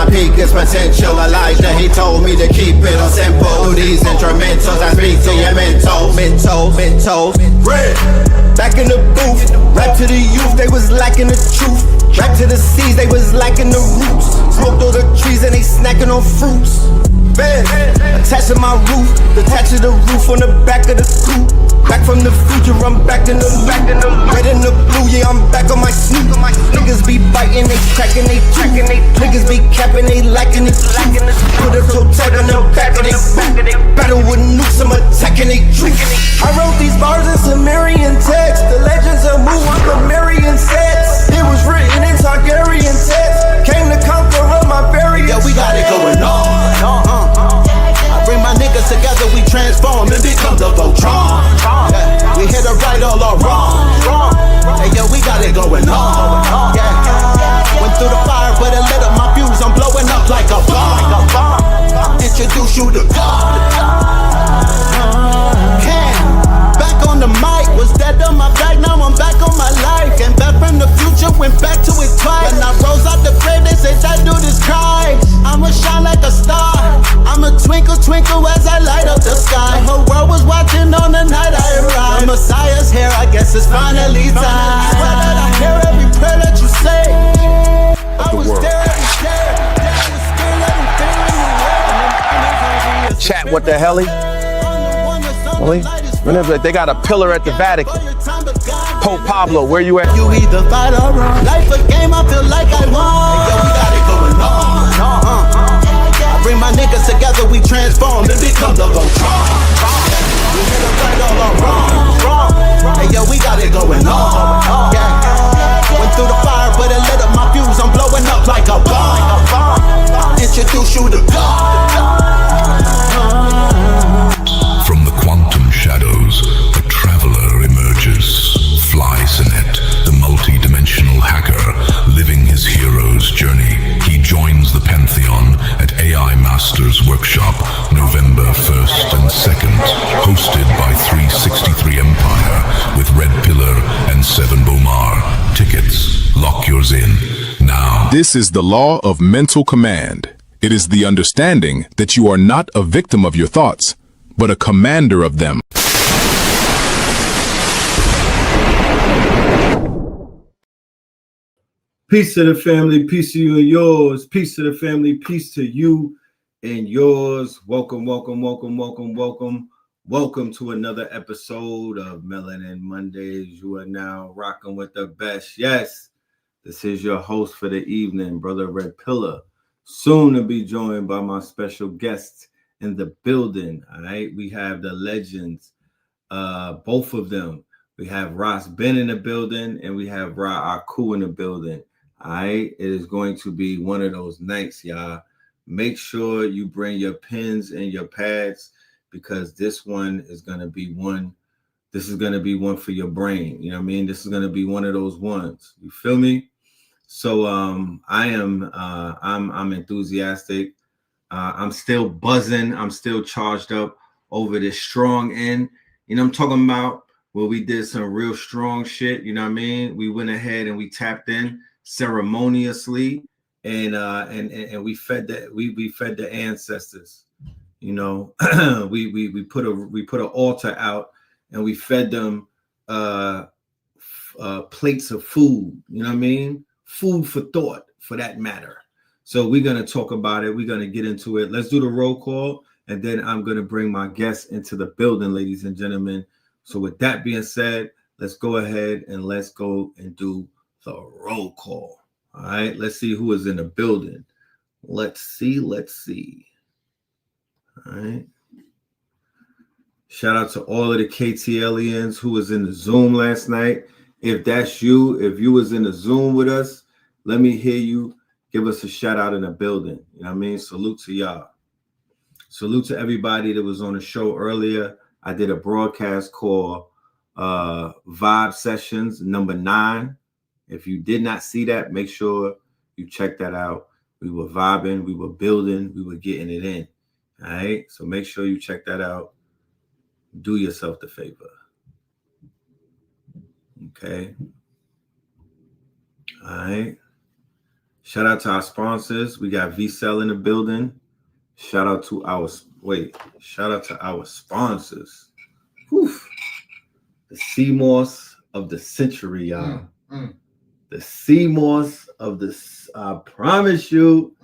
my peak is potential. Elijah, he told me to keep it on simple. These instrumentals, I speak to your mental. Red. Back in the booth, rap to the youth, they was lacking the truth. Rap to the seas, they was lacking the roots. Smoked all the trees and they snacking on fruits. Bed, attached to my roof, detached to the roof on the back of the coupe. Back from the future, I'm back in the red and the blue, yeah, I'm back on my snoot. Niggas be biting, they cracking, they tracking, they niggas be capping, they lacking it. Put a toe tag on the back of they battle with nukes, I'm attacking they troops. I wrote these bars in Sumerian text. The legends of Mu, I'm Sumerian sets. It was written in Targaryen text. Came to conquer all my variants. Yeah, we got it going on. I bring my niggas together, we transform and become the Voltron. Yeah, we hit the right all our wrong. Hey, yo, we got it going on. Yeah, went through the fire, but it lit up my fuse. I'm blowing up like a bomb. Introduce you to God. Back on the mic, was dead on my back, now I'm back on my life. Came back from the future, went back to it twice. When I rose out the grave, they said that dude is Christ. I'ma shine like a star, I'ma twinkle, twinkle as I light up the sky. The whole world was watching on the night I arrived. The Messiah's here, I guess it's finally time. I swear that I hear every prayer that you say. I was there every day, I was still everything. Chat, what the hell? They got a pillar at the Vatican. Pope Pablo, where you at? You either fight or run. Life a game, I feel like I won. Hey, yo, we got it going on. I bring my niggas together, we transform and become the Voltron. We hit the right all our wrong. Hey, yo, we got it going on. Yeah. Went through the fire, but it lit up my fuse. I'm blowing up like a bomb. Introduce you to God. From the quantum shadows, a traveler emerges. Fly-Sinet, the multi-dimensional hacker, living his hero's journey. He joins the Pantheon at AI Masters Workshop, November 1st and 2nd. Hosted by 363 Empire, with Red Pillar and Seven Bomar. Tickets, lock yours in, now. This is the law of mental command. It is the understanding that you are not a victim of your thoughts, but a commander of them. Peace to the family, peace to you and yours. Peace to the family, peace to you and yours. Welcome to another episode of Melanin Mondays. You are now rocking with the best. Yes, this is your host for the evening, Brother Red Pillar. Soon to be joined by my special guests in the building. All right, we have the legends, both of them. We have RAS Ben in the building, and we have AHKU in the building. All right, it is going to be one of those nights, y'all. Make sure you bring your pens and your pads, because this one is going to be one. This is going to be one for your brain. You know what I mean? This is going to be one of those ones. You feel me? So I'm enthusiastic. I'm still buzzing. I'm still charged up over this strong end. You know what I'm talking about? Where we did some real strong shit. You know what I mean? We went ahead and we tapped in ceremoniously, and we fed the ancestors. You know, we put an altar out, and we fed them plates of food. You know what I mean? Food for thought, for that matter. So we're going to talk about it. We're going to get into it. Let's do the roll call, and then I'm going to bring my guests into the building, ladies and gentlemen. So with that being said, let's go ahead and let's go and do the roll call. All right, let's see who is in the building. Let's see. All right. Shout out to all of the KTLians who was in the Zoom last night. If that's you, if you was in the Zoom with us, let me hear you. Give us a shout out in the building. You know what I mean? Salute to y'all. Salute to everybody that was on the show earlier. I did a broadcast called Vibe Sessions number 9. If you did not see that, make sure you check that out. We were vibing, we were building, we were getting it in. All right. So make sure you check that out. Do yourself the favor. Okay. All right. Shout out to our sponsors. We got VCell in the building. Shout out to our sponsors. Whew. The CMOS of the century, y'all. The CMOS of the, I promise you,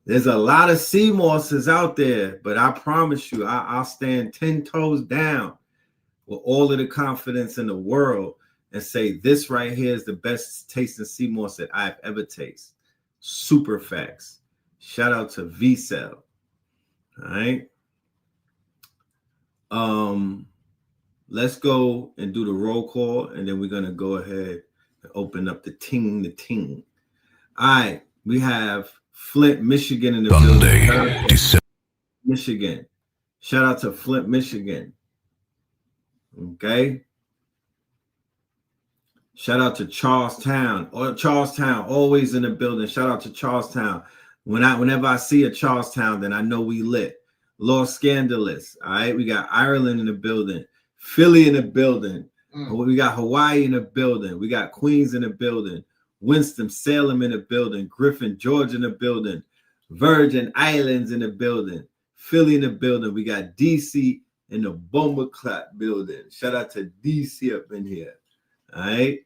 there's a lot of CMOSs out there, but I promise you, I'll stand 10 toes down with all of the confidence in the world and say this right here is the best tasting CMOS that I've ever tasted. Super facts. Shout out to VCell. All right. Let's go and do the roll call, and then we're gonna go ahead and open up the ting. All right, we have Flint, Michigan in the Sunday, December. Michigan. Shout out to Flint, Michigan. Okay. Shout out to Charlestown. Charlestown, always in the building. Shout out to Charlestown. Whenever I see a Charlestown, then I know we lit. Los Scandalous. All right. We got Ireland in the building. Philly in the building. We got Hawaii in the building. We got Queens in the building. Winston-Salem in the building. Griffin, Georgia in the building. Virgin Islands in the building. Philly in the building. We got DC in the Bomber Clap building. Shout out to DC up in here. All right.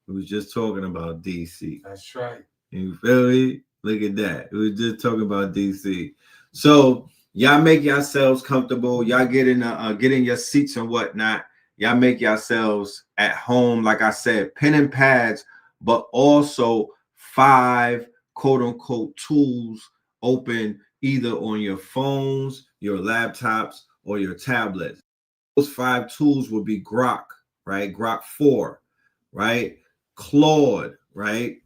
We was just talking about DC. That's right. You feel me? Look at that. We were just talking about DC. So y'all make yourselves comfortable. Y'all get in your seats and whatnot. Y'all make yourselves at home. Like I said, pen and pads, but also 5 quote unquote tools open either on your phones, your laptops, or your tablets. Those 5 tools will be Grok, right? Grok 4, right? Claude, right?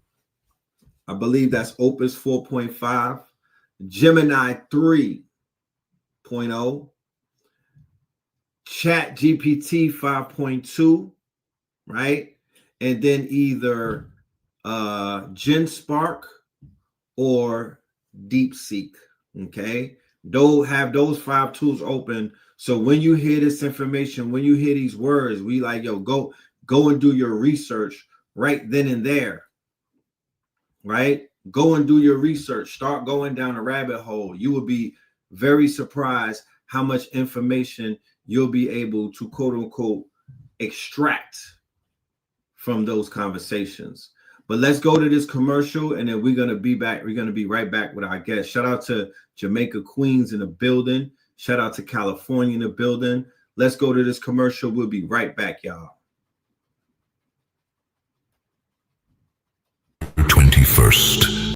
I believe that's Opus 4.5. Gemini 3.0. Chat GPT 5.2, right? And then either GenSpark or DeepSeek, okay? Have those 5 tools open. So when you hear this information, when you hear these words, we like, yo, go and do your research right then and there, right? Go and do your research. Start going down a rabbit hole. You will be very surprised how much information you'll be able to quote unquote extract from those conversations. But let's go to this commercial, and then we're going to be back. We're going to be right back with our guests. Shout out to Jamaica, Queens in the building. Shout out to California in the building. Let's go to this commercial. We'll be right back, y'all. 21st.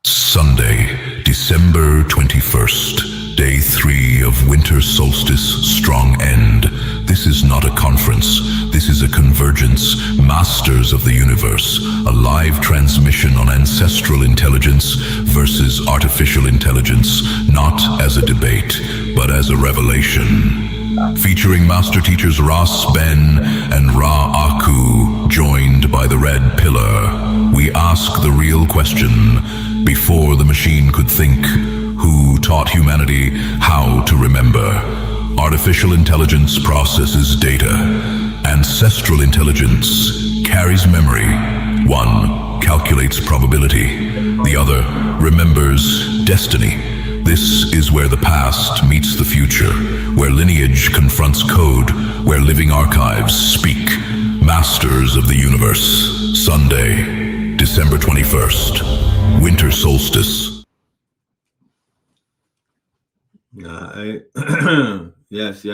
Sunday, December 21st. Day 3 of winter solstice strong end. This is not a conference. This is a convergence. Masters of the universe. A live transmission on ancestral intelligence versus artificial intelligence. Not as a debate, but as a revelation. Featuring master teachers RAS, Ben, and AHKU, joined by the Red Pillar. We ask the real question. Before the machine could think, who taught humanity how to remember? Artificial intelligence processes data. Ancestral intelligence carries memory. One calculates probability. The other remembers destiny. This is where the past meets the future, where lineage confronts code, where living archives speak. Masters of the universe. Sunday, December 21st. Winter solstice. Yes.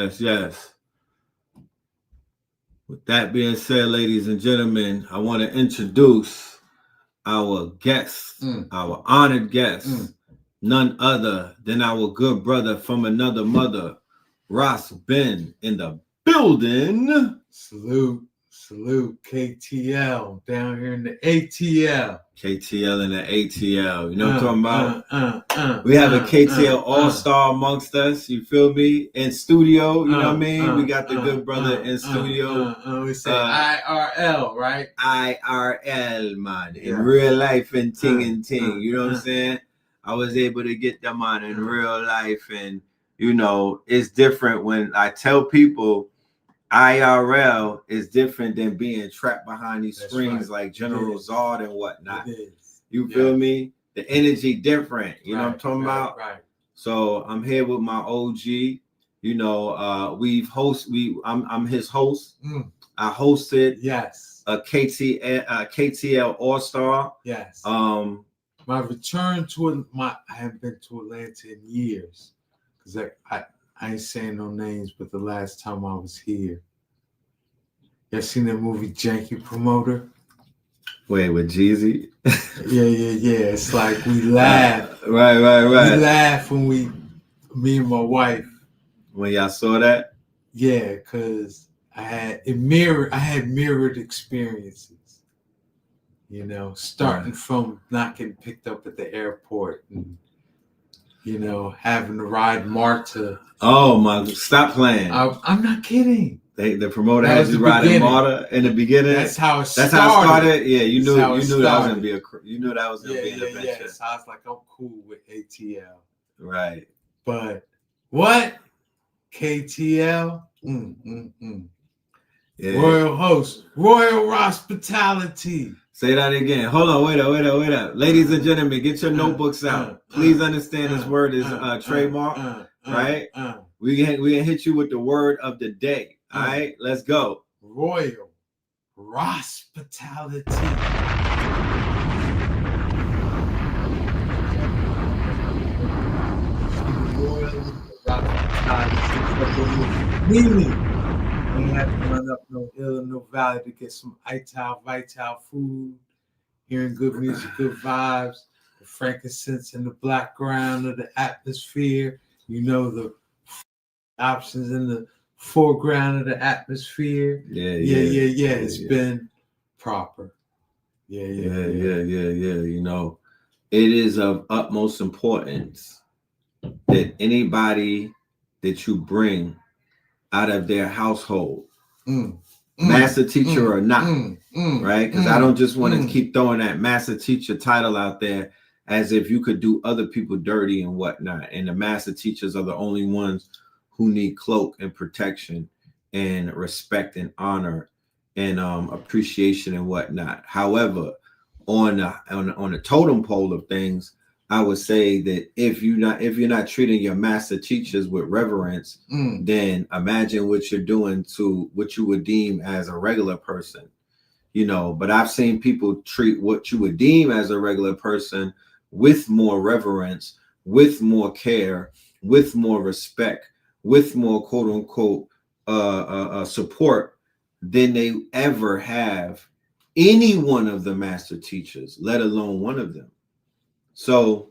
With that being said, ladies and gentlemen, I want to introduce our guest, our honored guest, none other than our good brother from another mother, Ross Ben in the building. Salute KTL down here in the ATL. KTL in the ATL. You know what I'm talking about? We have a KTL all-star amongst us. You feel me? In studio, you know what I mean? We got the good brother in studio. We say IRL, right? IRL, man. In real life and ting. You know what I'm saying? I was able to get them on in real life. And, you know, it's different when I tell people IRL is different than being trapped behind these screens like General Zod and whatnot. You You feel me? The energy different. You know what I'm talking about? Right. So I'm here with my OG. You know, I'm his host. I hosted a KTL All-Star. Yes. My return to I haven't been to Atlanta in years. Because I ain't saying no names, but the last time I was here. Y'all seen that movie Janky Promoter? Wait, with Jeezy? Yeah. It's like we laugh. Right. We laugh when me and my wife. When y'all saw that? Yeah, because I had mirrored experiences. You know, starting from not getting picked up at the airport and, you know, having to ride Marta. Oh my, stop playing. I'm not kidding. The promoter had you riding Marta in the beginning. That's how it started. That's how it started. Yeah, you knew that was gonna be an adventure. Yeah. So I was like, I'm cool with ATL. Right. But what? KTL? Yeah. Royal host, royal hospitality. Say that again. Hold on, wait up. Ladies and gentlemen, get your notebooks out. Please understand this word is trademark, right? We gonna hit you with the word of the day. All right, let's go. Royal hospitality. Meaning, we have to run up no hill and no valley to get some vital food, hearing good music, good vibes, the frankincense in the background of the atmosphere. You know, the options in the foreground of the atmosphere. Yeah. It's been proper. Yeah. You know, it is of utmost importance that anybody that you bring out of their household, master teacher or not, right? Because I don't just want to keep throwing that master teacher title out there as if you could do other people dirty and whatnot. And the master teachers are the only ones who need cloak and protection and respect and honor and appreciation and whatnot. However, on the totem pole of things, I would say that if you're not treating your master teachers with reverence, then imagine what you're doing to what you would deem as a regular person. You know, but I've seen people treat what you would deem as a regular person with more reverence, with more care, with more respect, with more quote unquote support than they ever have any one of the master teachers, let alone one of them. So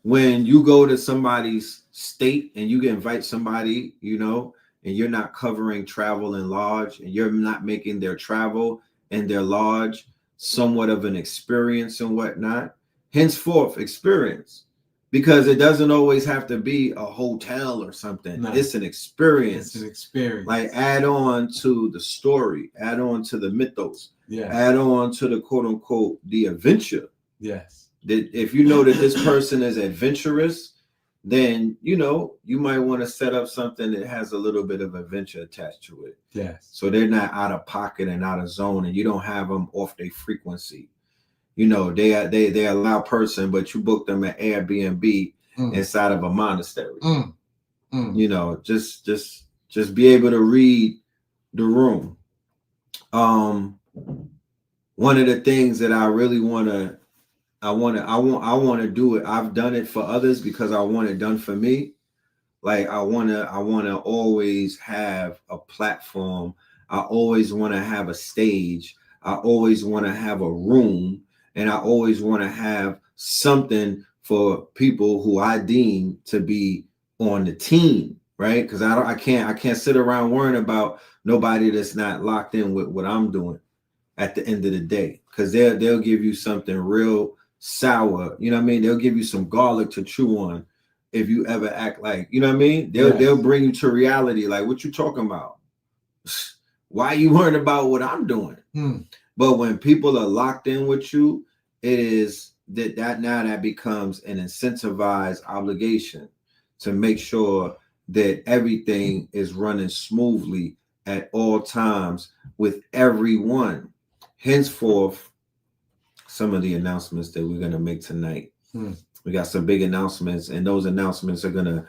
when you go to somebody's state and you invite somebody, you know, and you're not covering travel and lodge, and you're not making their travel and their lodge somewhat of an experience and whatnot, henceforth experience, because it doesn't always have to be a hotel or something. No. It's an experience. It's an experience. Like add on to the story, add on to the mythos, add on to the quote unquote the adventure. Yes. That if you know that this person is adventurous, then you know you might want to set up something that has a little bit of adventure attached to it. Yes. So they're not out of pocket and out of zone, and you don't have them off their frequency. You know, they allow person, but you book them at Airbnb inside of a monastery. You know, just be able to read the room. One of the things that I really want to do it. I've done it for others because I want it done for me. Like I want to always have a platform. I always want to have a stage. I always want to have a room, and I always want to have something for people who I deem to be on the team, right? Because I can't sit around worrying about nobody that's not locked in with what I'm doing at the end of the day, because they'll give you something real sour, you know what I mean? They'll give you some garlic to chew on if you ever act like, you know what I mean? They'll bring you to reality. Like, what you talking about? Why are you worrying about what I'm doing? But when people are locked in with you, it is that becomes an incentivized obligation to make sure that everything is running smoothly at all times with everyone. Henceforth, some of the announcements that we're gonna make tonight. We got some big announcements, and those announcements are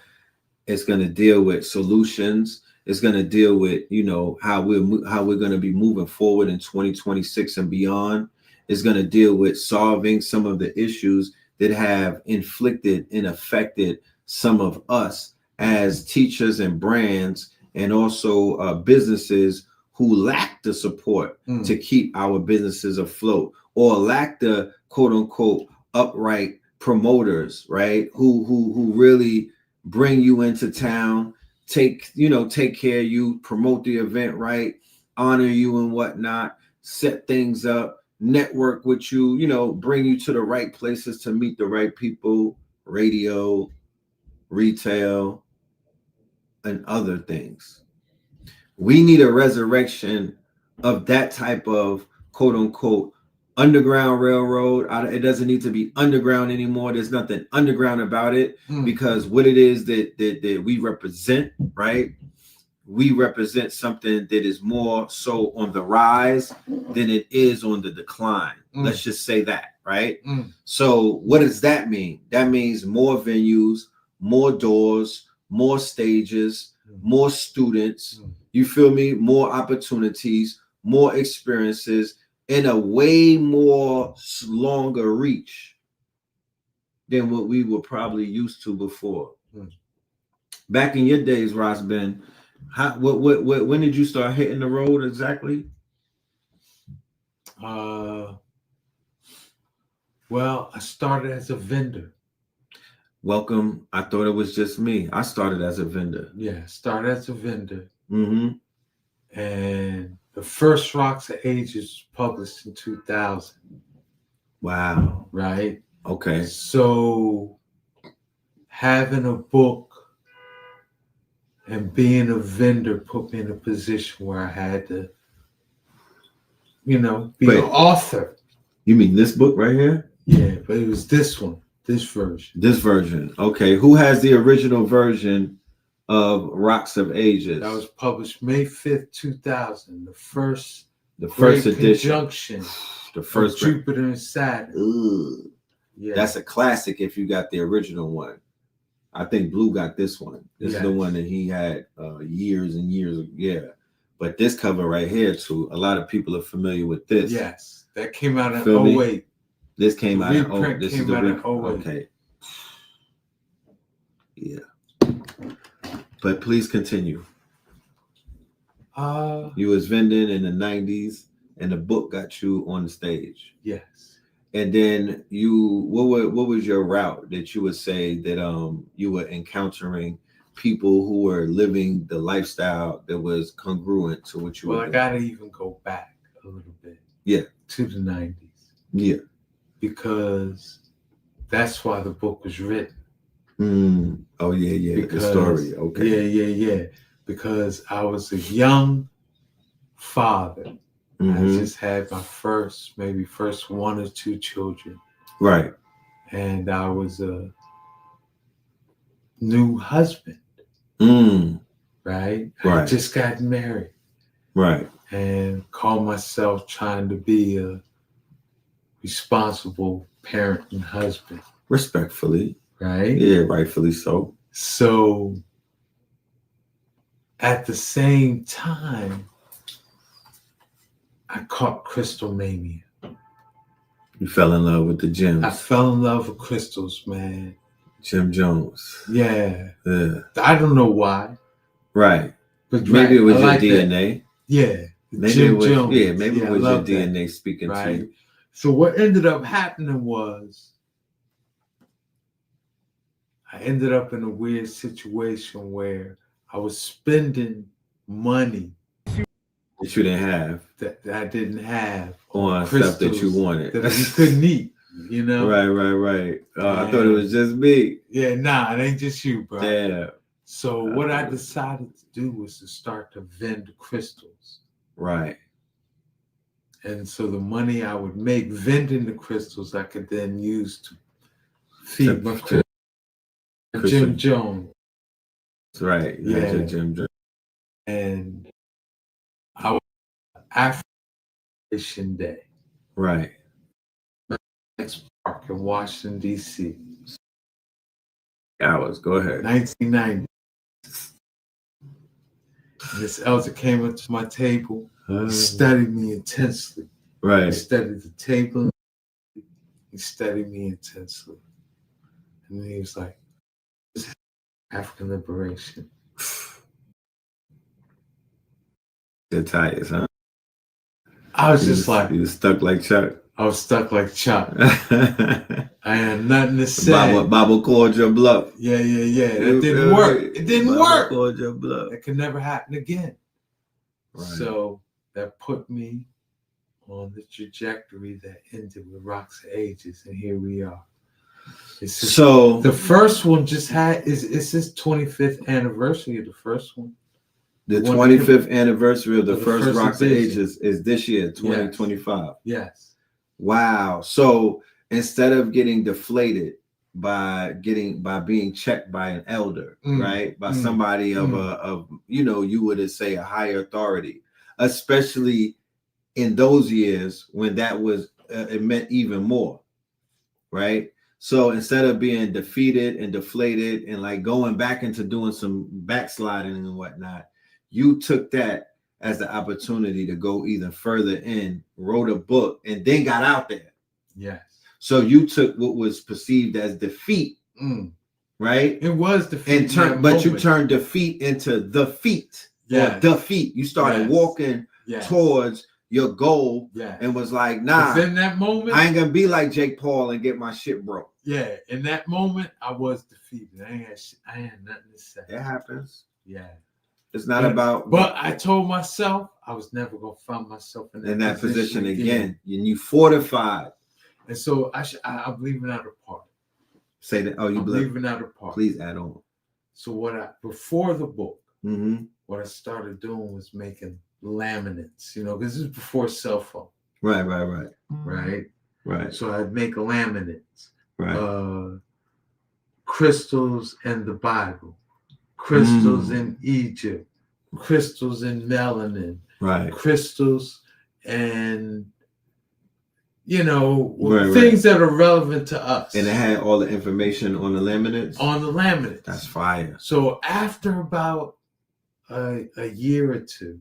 it's gonna deal with solutions. It's gonna deal with, you know, how we're gonna be moving forward in 2026 and beyond. It's gonna deal with solving some of the issues that have inflicted and affected some of us as teachers and brands, and also businesses who lack the support to keep our businesses afloat, or lack the quote unquote upright promoters, right? Who really bring you into town, take care of you, promote the event right, honor you and whatnot, set things up, network with you, you know, bring you to the right places to meet the right people, radio, retail, and other things. We need a resurrection of that type of quote unquote underground railroad. It doesn't need to be underground anymore. There's nothing underground about it, because what it is that we represent, right? We represent something that is more so on the rise than it is on the decline. Let's just say that, right? So what does that mean? That means more venues, more doors, more stages, more students, you feel me? More opportunities, more experiences, and a way more longer reach than what we were probably used to before. Back in your days, Ross Ben, when did you start hitting the road exactly? Well, I started as a vendor. Welcome. I thought it was just me. I started as a vendor. Yeah, started as a vendor. And the first Rocks of Ages was published in 2000. Wow. Right? Okay. So having a book and being a vendor put me in a position where I had to, you know, be an author. You mean this book right here? Yeah, but it was this one, this version. This version. Okay. Who has the original version of Rocks of Ages? That was published May 5th, 2000. The first edition. Conjunction. The first Jupiter and Saturn. Ooh. Yeah. That's a classic if you got the original one. I think Blue got this one. This is the one that he had years and years. Yeah. But this cover right here, too, a lot of people are familiar with this. Yes. That came out in 08. This came out in 08. This is the reprint. Okay. Yeah. But please continue. You was vending in the 90s, and the book got you on the stage. Yes. And then what was your route that you would say that you were encountering people who were living the lifestyle that was congruent to what you were doing? I gotta even go back a little bit. Yeah. To the 90s. Yeah. Because that's why the book was written. Oh yeah. Because, the story. Okay. Yeah. Because I was a young father. I just had my first one or two children. Right. And I was a new husband. Right. I just got married. Right. And called myself trying to be a responsible parent and husband. Respectfully. Right? Yeah, rightfully so. So at the same time, I caught crystal mania. You fell in love with the gems. I fell in love with crystals, man. Jim Jones. Yeah. Yeah. I don't know why. Right. But maybe it was your DNA. That. Yeah. Maybe Jim Jones. Yeah, maybe it was your DNA speaking to you. So what ended up happening was I ended up in a weird situation where I was spending money that you didn't have, that I didn't have on stuff that you wanted, that you couldn't eat, you know? Right. I thought it was just me. Yeah, nah, it ain't just you, bro. Yeah. So what I decided to do was to start to vend crystals. Right. And so the money I would make vending the crystals, I could then use to feed my Jim Jones. Right. Yeah. Jim Jones. And I was African Day. Right. Park in Washington, D.C. Hours. Go ahead. 1990. And this elder came up to my table, studied me intensely. Right. He studied the table. He studied me intensely. And then he was like, African liberation. The tires, huh? I was just like, you was stuck like Chuck. I was stuck like Chuck. I had nothing to say. Bible called your bluff. Yeah. That didn't work. It didn't work. Called your bluff. That could never happen again. Right. So that put me on the trajectory that ended with Rocks of Ages, and here we are. So the first one just it's his 25th anniversary of the first one. The 25th anniversary of the first Rocks of Ages is this year, 2025. Yes. Wow. So instead of getting deflated by being checked by an elder, right? By somebody of you would say a higher authority, especially in those years when that was it meant even more, right? So instead of being defeated and deflated and like going back into doing some backsliding and whatnot, you took that as the opportunity to go even further in, wrote a book, and then got out there. Yes. So you took what was perceived as defeat, right? It was defeat. But you turned defeat into the feet. Yeah. The feet. You started walking towards your goal and was like, nah. In that moment, I ain't gonna be like Jake Paul and get my shit broke. Yeah. In that moment, I was defeated. I had nothing to say. It happens. Yeah. It's not about. But I told myself I was never gonna find myself in that position again. And you fortified. And so I'm leaving out a part. Say that. Oh, you leaving out a part. Please add on. So before the book, what I started doing was making laminates. Because this is before cell phone. Right. So I'd make laminates. Right. Crystals and the Bible. Crystals in Egypt, crystals in melanin, crystals and things that are relevant to us. And it had all the information on the laminates? On the laminates. That's fire. So after about a year or two,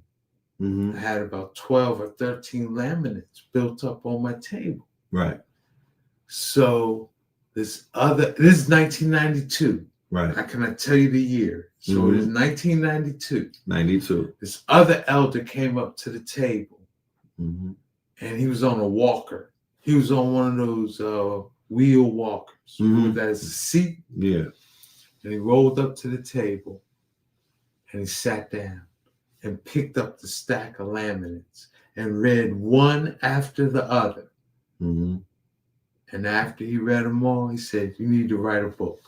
I had about 12 or 13 laminates built up on my table. Right. So this is 1992. Right. I cannot tell you the year. So it is 1992. 92. This other elder came up to the table, and he was on a walker. He was on one of those wheel walkers with that as a seat. Yeah. And he rolled up to the table, and he sat down and picked up the stack of laminates and read one after the other. And after he read them all, he said, "You need to write a book."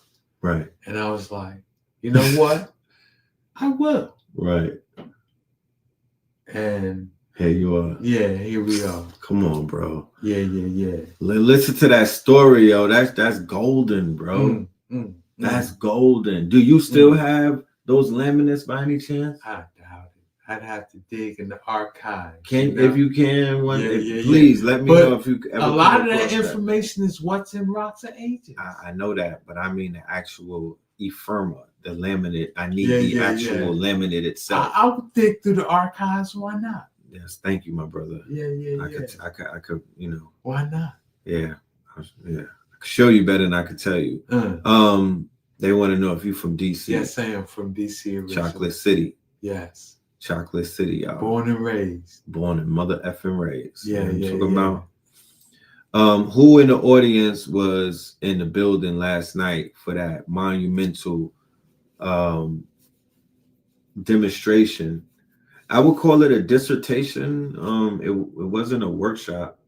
Right. And I was like, you know what? I will. Right. And here you are. Yeah, here we are. Come on, bro. Yeah. Listen to that story, yo. That's golden, bro. That's golden. Do you still have those laminates by any chance? I doubt it. I'd have to dig in the archives. If you can, please let me know if you ever. A lot of that information is what's in Rocks of Ages. I know that, but I mean the actual ephemera, the laminate. I need the actual laminate itself. I would dig through the archives. Why not? Yes, thank you, my brother. Yeah. I could, Why not? Yeah. I could show you better than I could tell you. They want to know if you're from DC. Yes, I am from DC originally. Chocolate City. Yes. Chocolate City, y'all. Born and raised. Born and mother effing raised. Yeah. Talking about. Who in the audience was in the building last night for that monumental demonstration? I would call it a dissertation. It wasn't a workshop.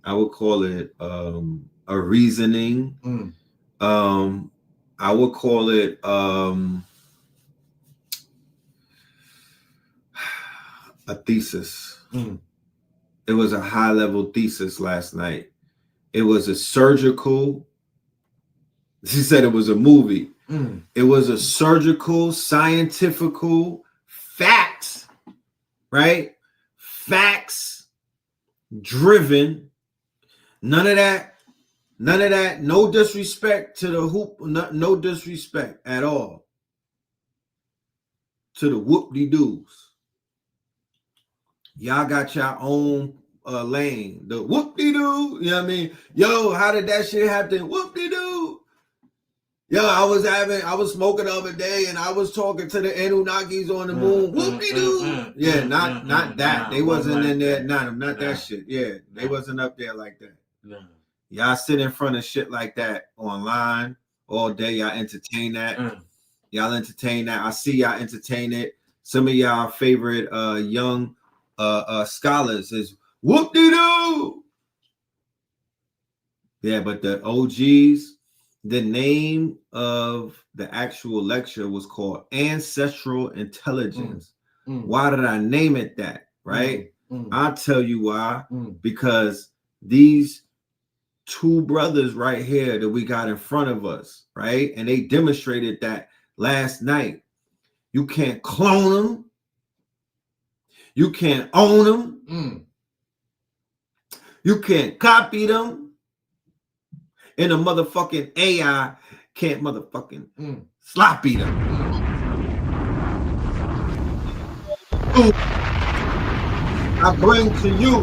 I would call it a reasoning. I would call it a thesis. It was a high-level thesis last night. It was a surgical. She said it was a movie. It was a surgical, scientifical, facts, right? Facts driven. None of that None of that. No disrespect to the hoop. No disrespect at all to the whoop-de-doos. Y'all got your own lane. The whoop-de-doo. You know what I mean? Yo, how did that shit happen? Whoop-de-doo. Yo, I was smoking the other day and I was talking to the Anunnakis on the moon. Whoop-de-doo. Yeah, not that. They wasn't in there. Not that shit. Yeah, they wasn't up there like that. No. Y'all sit in front of shit like that online all day. Y'all entertain that. Y'all entertain that. I see y'all entertain it. Some of y'all favorite young scholars is whoop-de-doo. Yeah, but the OGs, the name of the actual lecture was called Ancestral Intelligence. Why did I name it that? Right? I'll tell you why. Because these two brothers right here that we got in front of us, right? And they demonstrated that last night. You can't clone them. You can't own them. You can't copy them. And a motherfucking AI can't motherfucking sloppy them. I bring to you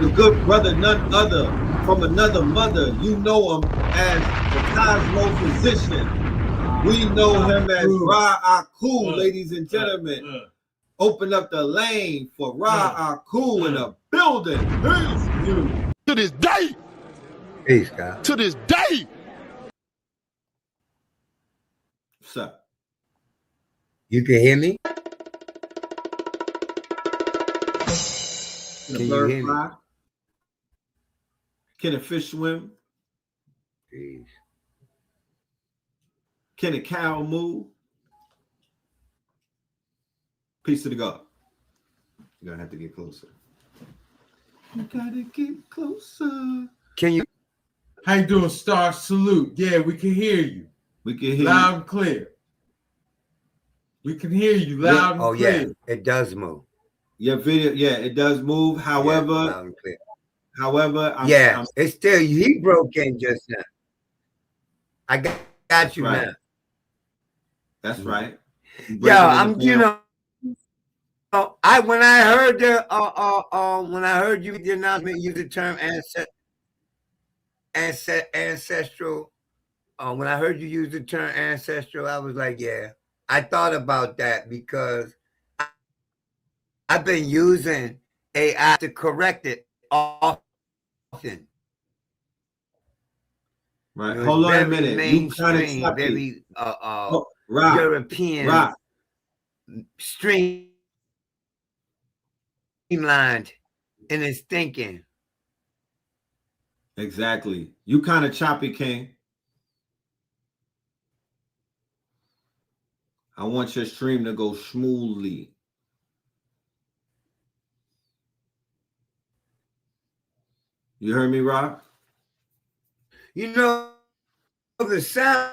the good brother, none other, from another mother. You know him as the Cosmo Physician. We know him as AHKU, ladies and gentlemen. Open up the lane for AHKU in a building. To this day. Peace, God. To this day. What's up? You can hear me? Can you hear me? Can a fish swim? Peace. Can a cow move? Peace to the God. You're gonna have to get closer. You gotta get closer. Can you? How you doing, Star? Salute. Yeah, we can hear you. We can hear loud you. And clear. We can hear you loud and clear. Yeah, it does move. Your video, yeah, it does move. However, loud and clear. However, it's still he broke in just now. I got you right. now. That's right. Yeah, when I heard you the announcement use the term ancestral. When I heard you use the term ancestral, I was like, yeah. I thought about that because I've been using AI to correct it often. Right. Hold on a minute. Mainstream, very European, streamlined in its thinking. Exactly. You kind of choppy, King. I want your stream to go smoothly. You heard me, Rock? You know, the sound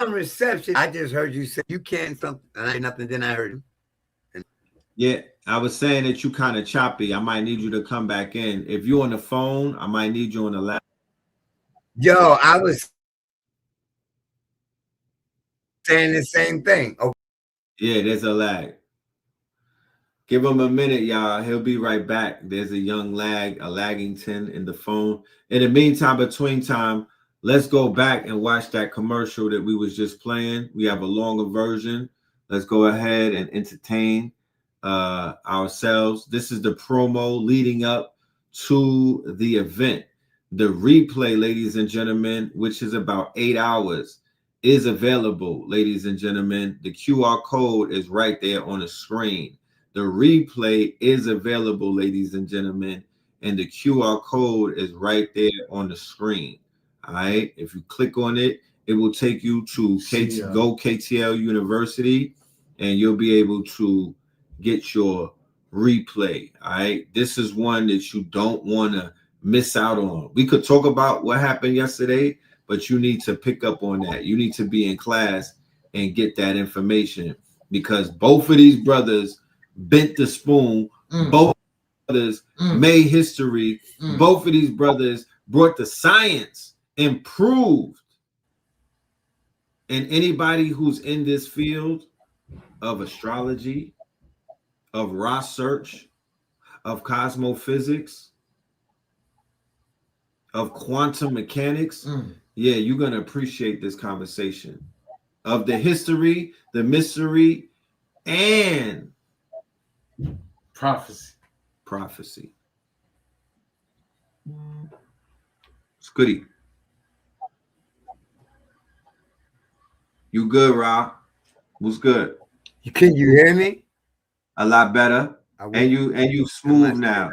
reception, I just heard you say you can't something, and I ain't nothing, then I heard you. Yeah, I was saying that you kind of choppy. I might need you to come back in. If you're on the phone, I might need you on the laptop. Yo, I was saying the same thing. Okay. Yeah, there's a lag. Give him a minute, y'all. He'll be right back. There's a young lag, a laggington in the phone. In the meantime, between time, let's go back and watch that commercial that we was just playing. We have a longer version. Let's go ahead and entertain ourselves. This is the promo leading up to the event. The replay, ladies and gentlemen, which is about 8 hours, is available, ladies and gentlemen. The QR code is right there on the screen. The replay is available, ladies and gentlemen, and the QR code is right there on the screen. All right. If you click on it, it will take you to Go KTL University, and you'll be able to get your replay. All right. This is one that you don't want to miss out on. We could talk about what happened yesterday, but you need to pick up on that. You need to be in class and get that information, because both of these brothers bent the spoon. Both brothers made history. Both of these brothers brought the science, improved. And anybody who's in this field of astrology, of RAS search, of cosmophysics, of quantum mechanics, yeah, you're going to appreciate this conversation of the history, the mystery, and prophecy. It's goody. You good, Rob? What's good? Can you hear me? A lot better. And you smooth now.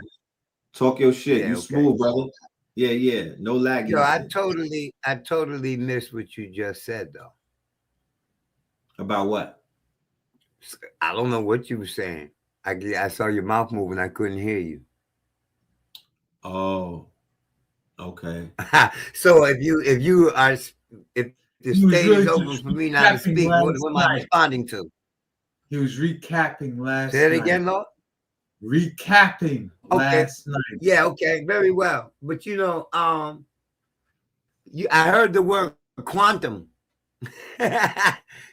Talk your shit. Yeah, you smooth, brother. Yeah. No lagging. Yo, I totally missed what you just said though. About what? I don't know what you were saying. I saw your mouth moving. I couldn't hear you. Oh, okay. So if the stage is open for me now to speak, what am I responding to? He was recapping last night. Say it again, Lord. Recapping last night. Yeah, okay, very well. But you know, I heard the word quantum.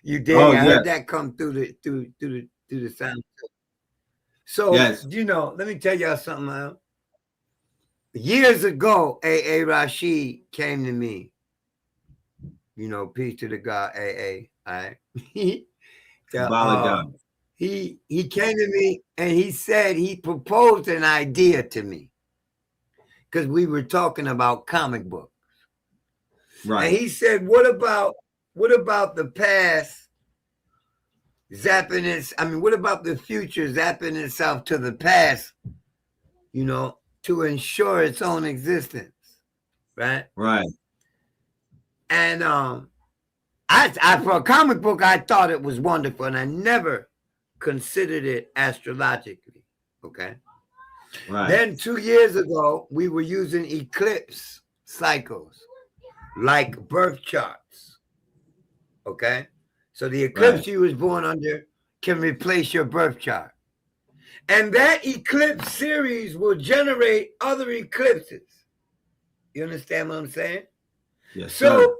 You did. Oh, I yeah. heard that come through the sound. So yes. You know, let me tell y'all something, man. Years ago, A.A. Rashid came to me. You know, peace to the God, A.A. All right. He came to me and he said he proposed an idea to me because we were talking about comic books. Right. And he said, what about the past zapping its, what about the future zapping itself to the past, you know, to ensure its own existence. Right? Right. And I for a comic book, I thought it was wonderful, and I never considered it astrologically. Okay. Right. Then 2 years ago, we were using eclipse cycles like birth charts. Okay. So the eclipse you was born under can replace your birth chart. And that eclipse series will generate other eclipses. You understand what I'm saying? Yes, so sir.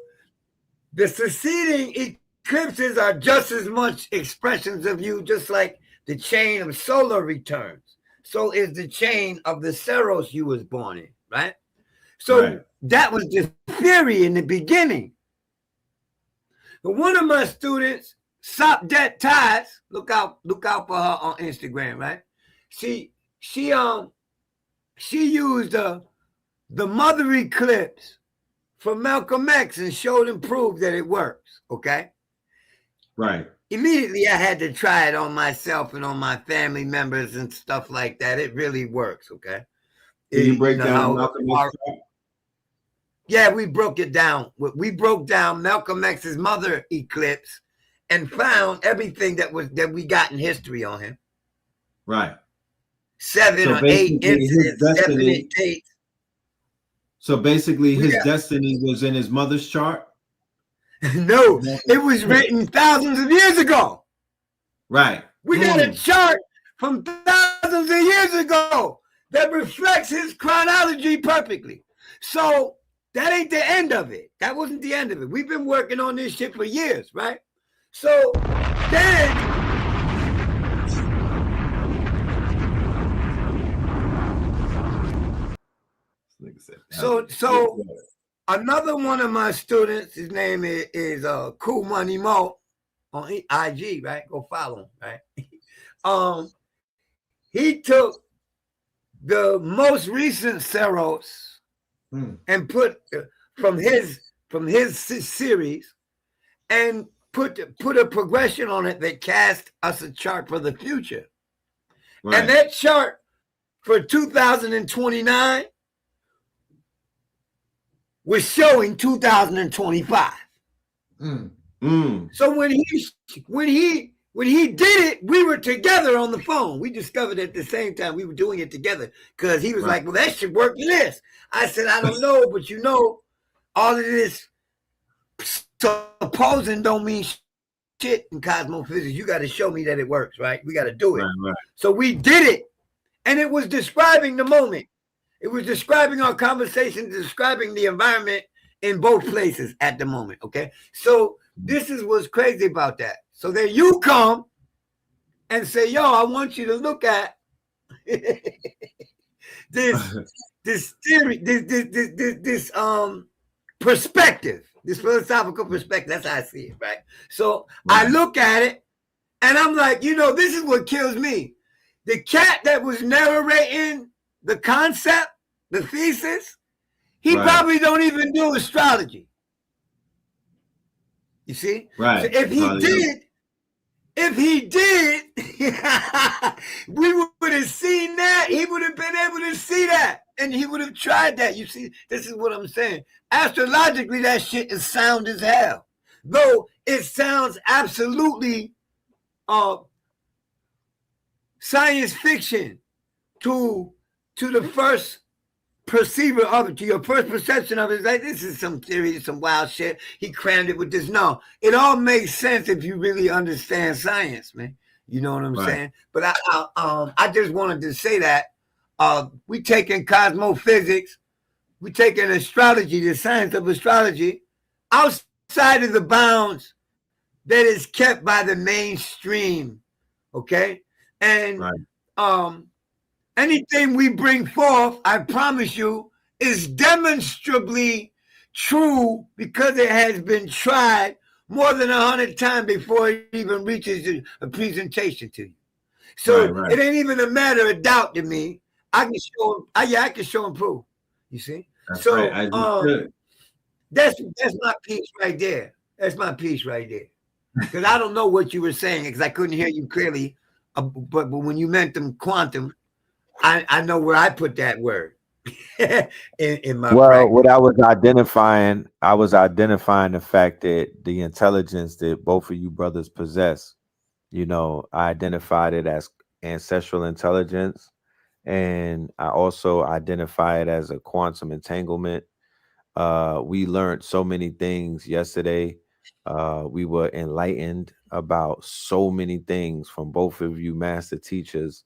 The succeeding eclipses are just as much expressions of you, just like the chain of solar returns. So is the chain of the Seros you was born in, right? So that was the theory in the beginning. But one of my students, Sopdet Ties, look out for her on Instagram, right? She used the mother eclipse for Malcolm X and showed and proved that it works, okay? Right. Immediately, I had to try it on myself and on my family members and stuff like that. It really works, okay? Did you break down Malcolm X? Yeah, we broke it down. We broke down Malcolm X's mother eclipse and found everything that we got in history on him. Right. 7 or 8 incidents, definite dates. So basically, his destiny was in his mother's chart? No, it was written thousands of years ago. Right. We got a chart from thousands of years ago that reflects his chronology perfectly. So that ain't the end of it. That wasn't the end of it. We've been working on this shit for years, right? So then... So another one of my students, his name is Cool Money Mo on IG, right? Go follow him, right? He took the most recent Seros and put from his series and put a progression on it that cast us a chart for the future. Right. And that chart for 2029 was showing 2025. So when he did it, we were together on the phone. We discovered at the same time we were doing it together because he was like, well, that should work in this. I said, I don't know, but you know, all of this supposing don't mean shit in cosmophysics. You got to show me that it works, right? We got to do it. Right. So we did it, and it was describing the moment. It was describing our conversation, describing the environment in both places at the moment, okay? So this is what's crazy about that. So then you come and say, yo, I want you to look at this theory, this perspective, this philosophical perspective. That's how I see it, right? So I look at it and I'm like, you know, this is what kills me. The cat that was narrating the concept, the thesis, he probably don't even do astrology. You see? Right. So if he did, we would have seen that. He would have been able to see that. And he would have tried that. You see, this is what I'm saying. Astrologically, that shit is sound as hell. Though it sounds absolutely science fiction to the first perceiver of it, to your first perception of it. It's like, this is some theory, some wild shit. He crammed it with this. No, it all makes sense if you really understand science, man. You know what I'm saying? But I just wanted to say that we taking cosmophysics, we taking astrology, the science of astrology, outside of the bounds that is kept by the mainstream. Okay? And anything we bring forth, I promise you, is demonstrably true because it has been tried more than 100 times before it even reaches a presentation to you. So it ain't even a matter of doubt to me. I can show, I can show and prove. You see? That's that's my piece right there. That's my piece right there. Because I don't know what you were saying because I couldn't hear you clearly. But when you meant them quantum, I know where I put that word in my practice. What I was identifying the fact that the intelligence that both of you brothers possess, you know, I identified it as ancestral intelligence, and I also identify it as a quantum entanglement. We learned so many things yesterday. We were enlightened about so many things from both of you master teachers.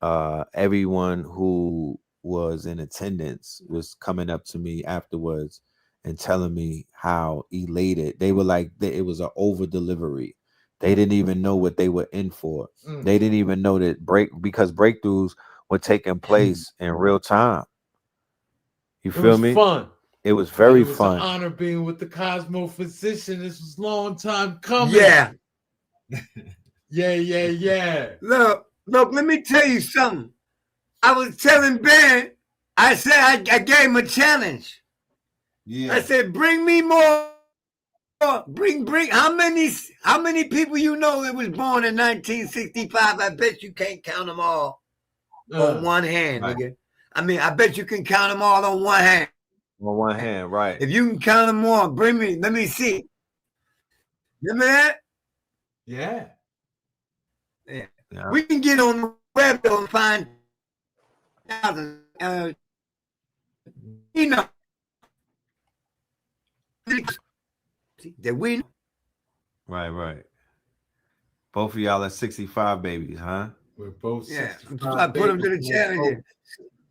Everyone who was in attendance was coming up to me afterwards and telling me how elated they were. Like it was an over delivery. They didn't even know what they were in for. They didn't even know that because breakthroughs were taking place in real time. You feel me? Fun. It was very fun. It was fun. an honor being with the cosmophysician. This was a long time coming. Yeah. Yeah. Look, let me tell you something. I was telling Ben, I said I gave him a challenge. Yeah. I said, bring me more. Bring how many people you know that was born in 1965? I bet you can't count them all on one hand, nigga. I mean, I bet you can count them all on one hand. On one hand, right. If you can count them all, bring me, let me see. Remember that? Yeah. We can get on the web and find you know that we right. Both of y'all are 65 babies, huh? We're both 65. I put them to the challenge.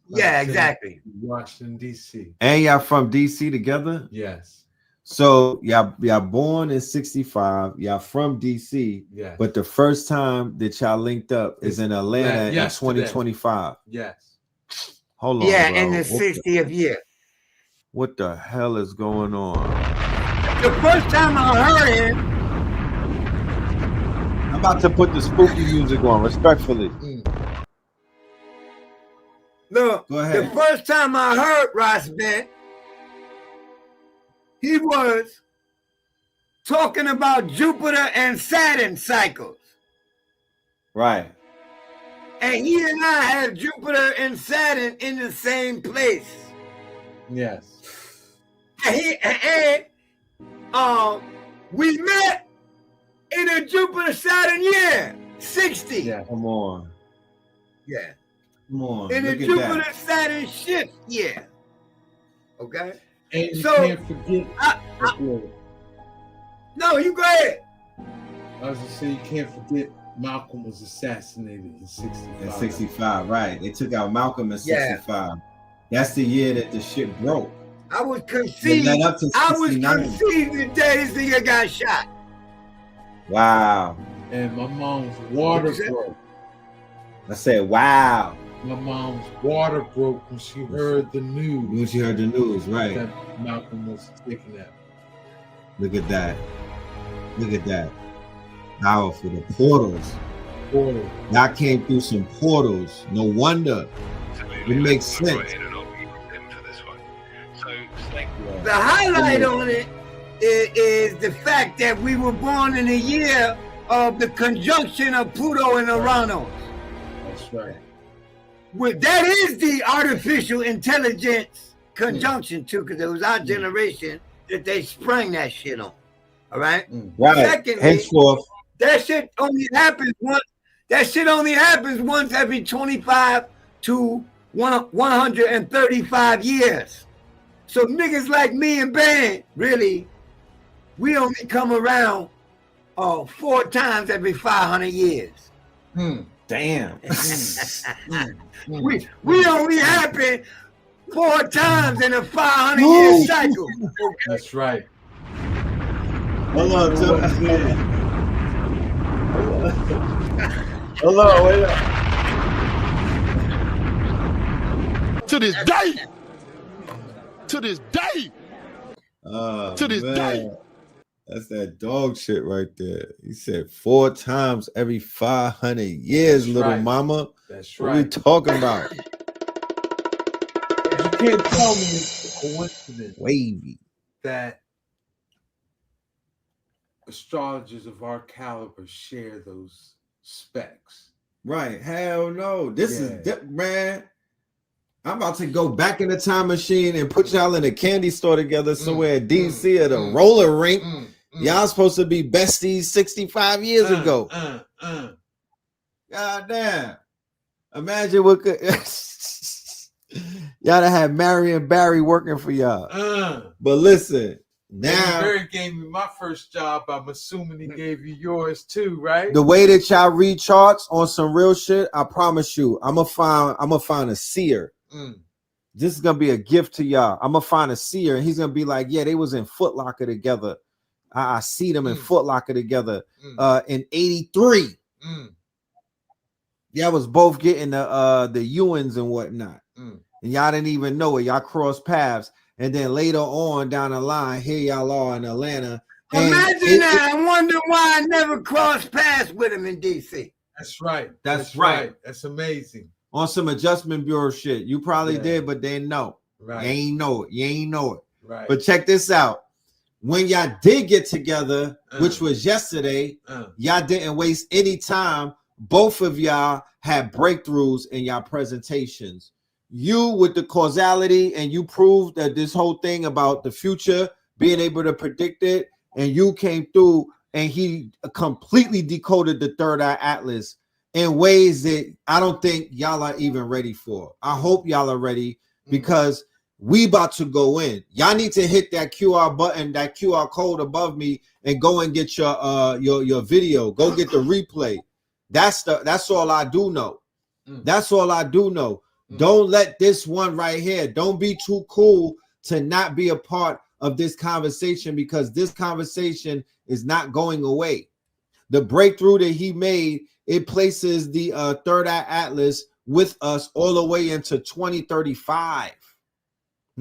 Yeah, exactly. Washington, D.C. And y'all from D.C. together? Yes. So y'all born in 65, y'all from DC, but the first time that y'all linked up is in Atlanta in 2025. Yes. Hold on. Yeah, bro. in the 60th year. What the hell is going on? The first time I heard him. I'm about to put the spooky music on, respectfully. Look, go ahead. The first time I heard Ross Ben, he was talking about Jupiter and Saturn cycles. Right. And he and I have Jupiter and Saturn in the same place. Yes. And we met in a Jupiter-Saturn year, 60. Yeah, come on. Yeah. Come on. In a Jupiter-Saturn shift year. Okay? And you can't forget. No, you go ahead. I was going to say, you can't forget Malcolm was assassinated in 65. In 65, right. They took out Malcolm in 65. That's the year that the shit broke. I was conceived. It led up to I was 69. conceived the day this nigga got shot. Wow. And my mom's water broke. I said, wow. My mom's water broke when she heard the news. When she heard the news, right. That Malcolm was taken out. Look at that. Look at that. Powerful. The portals. Portal. Y'all came through some portals. No wonder. It makes sense. The highlight on it is the fact that we were born in a year of the conjunction of Pluto and Uranus. That's right. That is the artificial intelligence conjunction too, because it was our generation that they sprung that shit on. All right. Right. Secondly, henceforth, that shit only happens once. That shit only happens once every 25 to 135 years. So niggas like me and Ban, really, we only come around 4 times every 500 years. damn. We only happen 4 times in a 500-year cycle. That's right. Hold on, hold on, wait up. To this day. To this day. To this day. That's that dog shit right there. He said 4 times every 500 years, That's little right. mama. That's What right. we talking about? You can't tell me it's a coincidence Wavy. that astrologers of our caliber share those specs. Right. Hell no. This Yeah. is man. I'm about to go back in the time machine and put y'all in a candy store together somewhere in DC at a roller rink. Y'all supposed to be besties 65 years ago. God damn. Imagine what could y'all to have Mary and Barry working for y'all. But listen, now Barry gave me my first job. I'm assuming he gave you yours too, right? the way that y'all read charts on some real shit, I promise you, I'm gonna find a seer. This is gonna be a gift to y'all. I'm gonna find a seer, and he's gonna be like, "Yeah, they was in Foot Locker together. I see them in Foot Locker together in '83. Y'all was both getting the Ewans and whatnot, and y'all didn't even know it. Y'all crossed paths, and then later on down the line, here y'all are in Atlanta. Imagine that. I wonder why I never crossed paths with him in DC. That's right. That's right. That's amazing. On some Adjustment Bureau shit. You probably did, but they know. Right. You ain't know it. You ain't know it. Right. But check this out. When y'all did get together, which was yesterday, y'all didn't waste any time. Both of y'all had breakthroughs in y'all presentations. You with the causality, and you proved that this whole thing about the future, being able to predict it, and you came through and he completely decoded the third eye atlas in ways that I don't think y'all are even ready for. I hope y'all are ready, because we about to go in. Y'all need to hit that QR button, that QR code above me, and go and get your video. Go get the replay. That's all I do know. That's all I do know. Don't let this one right here. Don't be too cool to not be a part of this conversation, because this conversation is not going away. The breakthrough that he made, it places the third eye atlas with us all the way into 2035.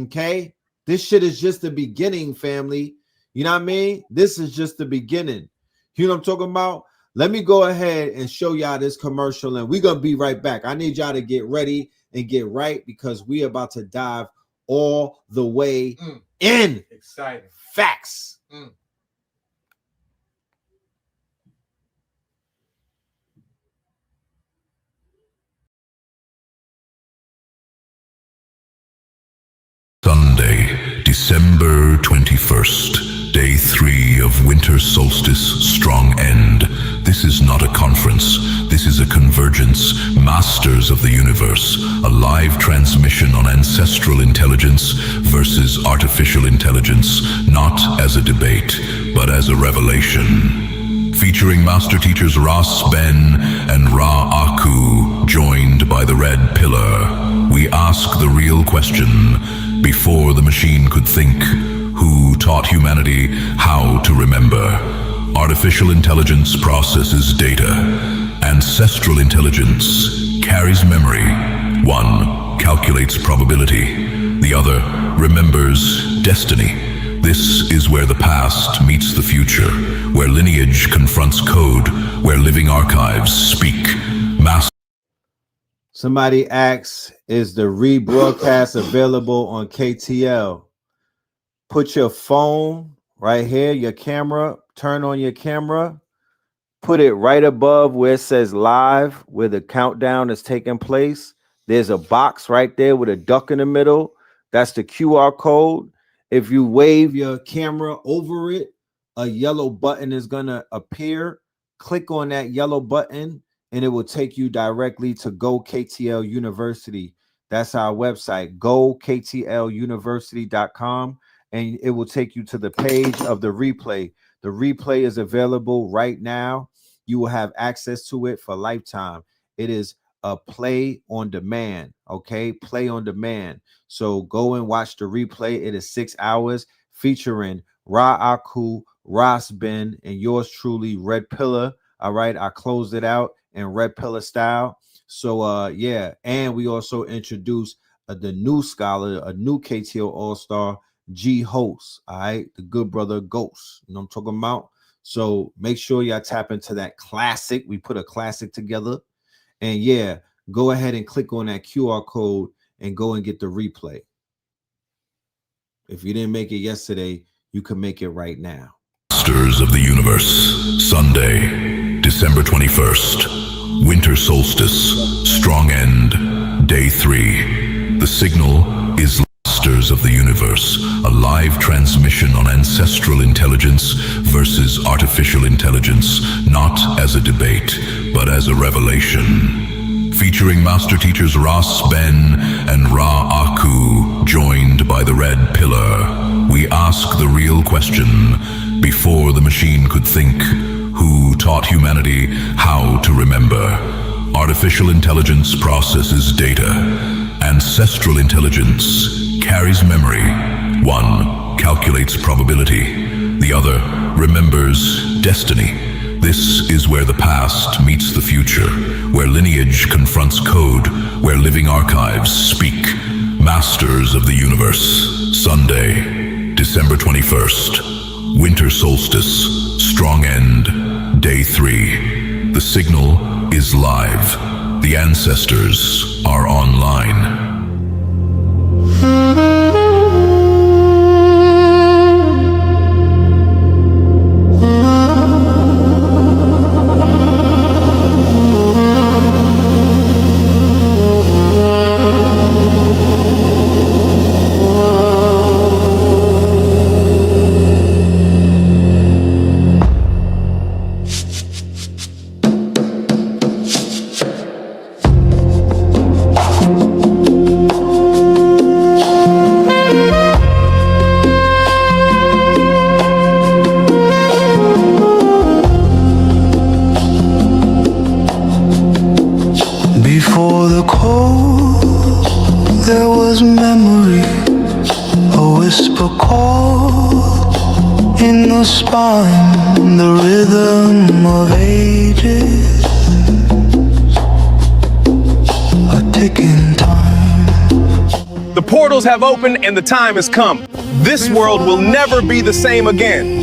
Okay, this shit is just the beginning, family. You know what I mean? This is just the beginning. You know what I'm talking about? Let me go ahead and show y'all this commercial, and we're gonna be right back. I need y'all to get ready and get right, because we about to dive all the way in. Exciting. Facts. Sunday, December 21st, day 3 of winter solstice strong end. This is not a conference. This is a convergence. Masters of the universe. A live transmission on ancestral intelligence versus artificial intelligence. Not as a debate, but as a revelation. Featuring master teachers RAS, Ben, and AHKU, joined by the Red Pillar. We ask the real question. Before the machine could think, who taught humanity how to remember? Artificial intelligence processes data. Ancestral intelligence carries memory. One calculates probability. The other remembers destiny. This is where the past meets the future, where lineage confronts code, where living archives speak. Somebody asks, is the rebroadcast available on KTL? Put your phone right here, your camera, turn on your camera, put it right above where it says live, where the countdown is taking place. There's a box right there with a duck in the middle. That's the QR code. If you wave your camera over it, a yellow button is going to appear. Click on that yellow button and it will take you directly to Go KTL University. That's our website, goktl-university.com, and it will take you to the page of the replay. The replay is available right now. You will have access to it for lifetime. It is a play on demand, okay? Play on demand. So go and watch the replay. It is 6 hours featuring AHKU, RAS Ben, and yours truly, Red Pillar. All right, I closed it out in Red Pillar style. So yeah, and we also introduced the new scholar, a new KTL All-Star, G Host. All right, the good brother Ghost. You know what I'm talking about? So make sure y'all tap into that classic. We put a classic together. And yeah, go ahead and click on that QR code and go and get the replay. If you didn't make it yesterday, you can make it right now. Masters of the Universe, Sunday, December 21st, Winter Solstice, Strong End, Day 3. The signal is Masters of the Universe, a live transmission on ancestral intelligence versus artificial intelligence, not as a debate, but as a revelation. Featuring master teachers RAS Ben and AHKU, joined by the Red Pillar, we ask the real question. Before the machine could think, who taught humanity how to remember? Artificial intelligence processes data. Ancestral intelligence carries memory. One calculates probability. The other remembers destiny. This is where the past meets the future, where lineage confronts code, where living archives speak. Masters of the Universe, Sunday, December 21st, Winter Solstice, Strong End, Day 3. The signal is live. The ancestors are online. Before the cold, there was memory, a whisper call in the spine, the rhythm of ages, a ticking time. The portals have opened and the time has come. This world will never be the same again.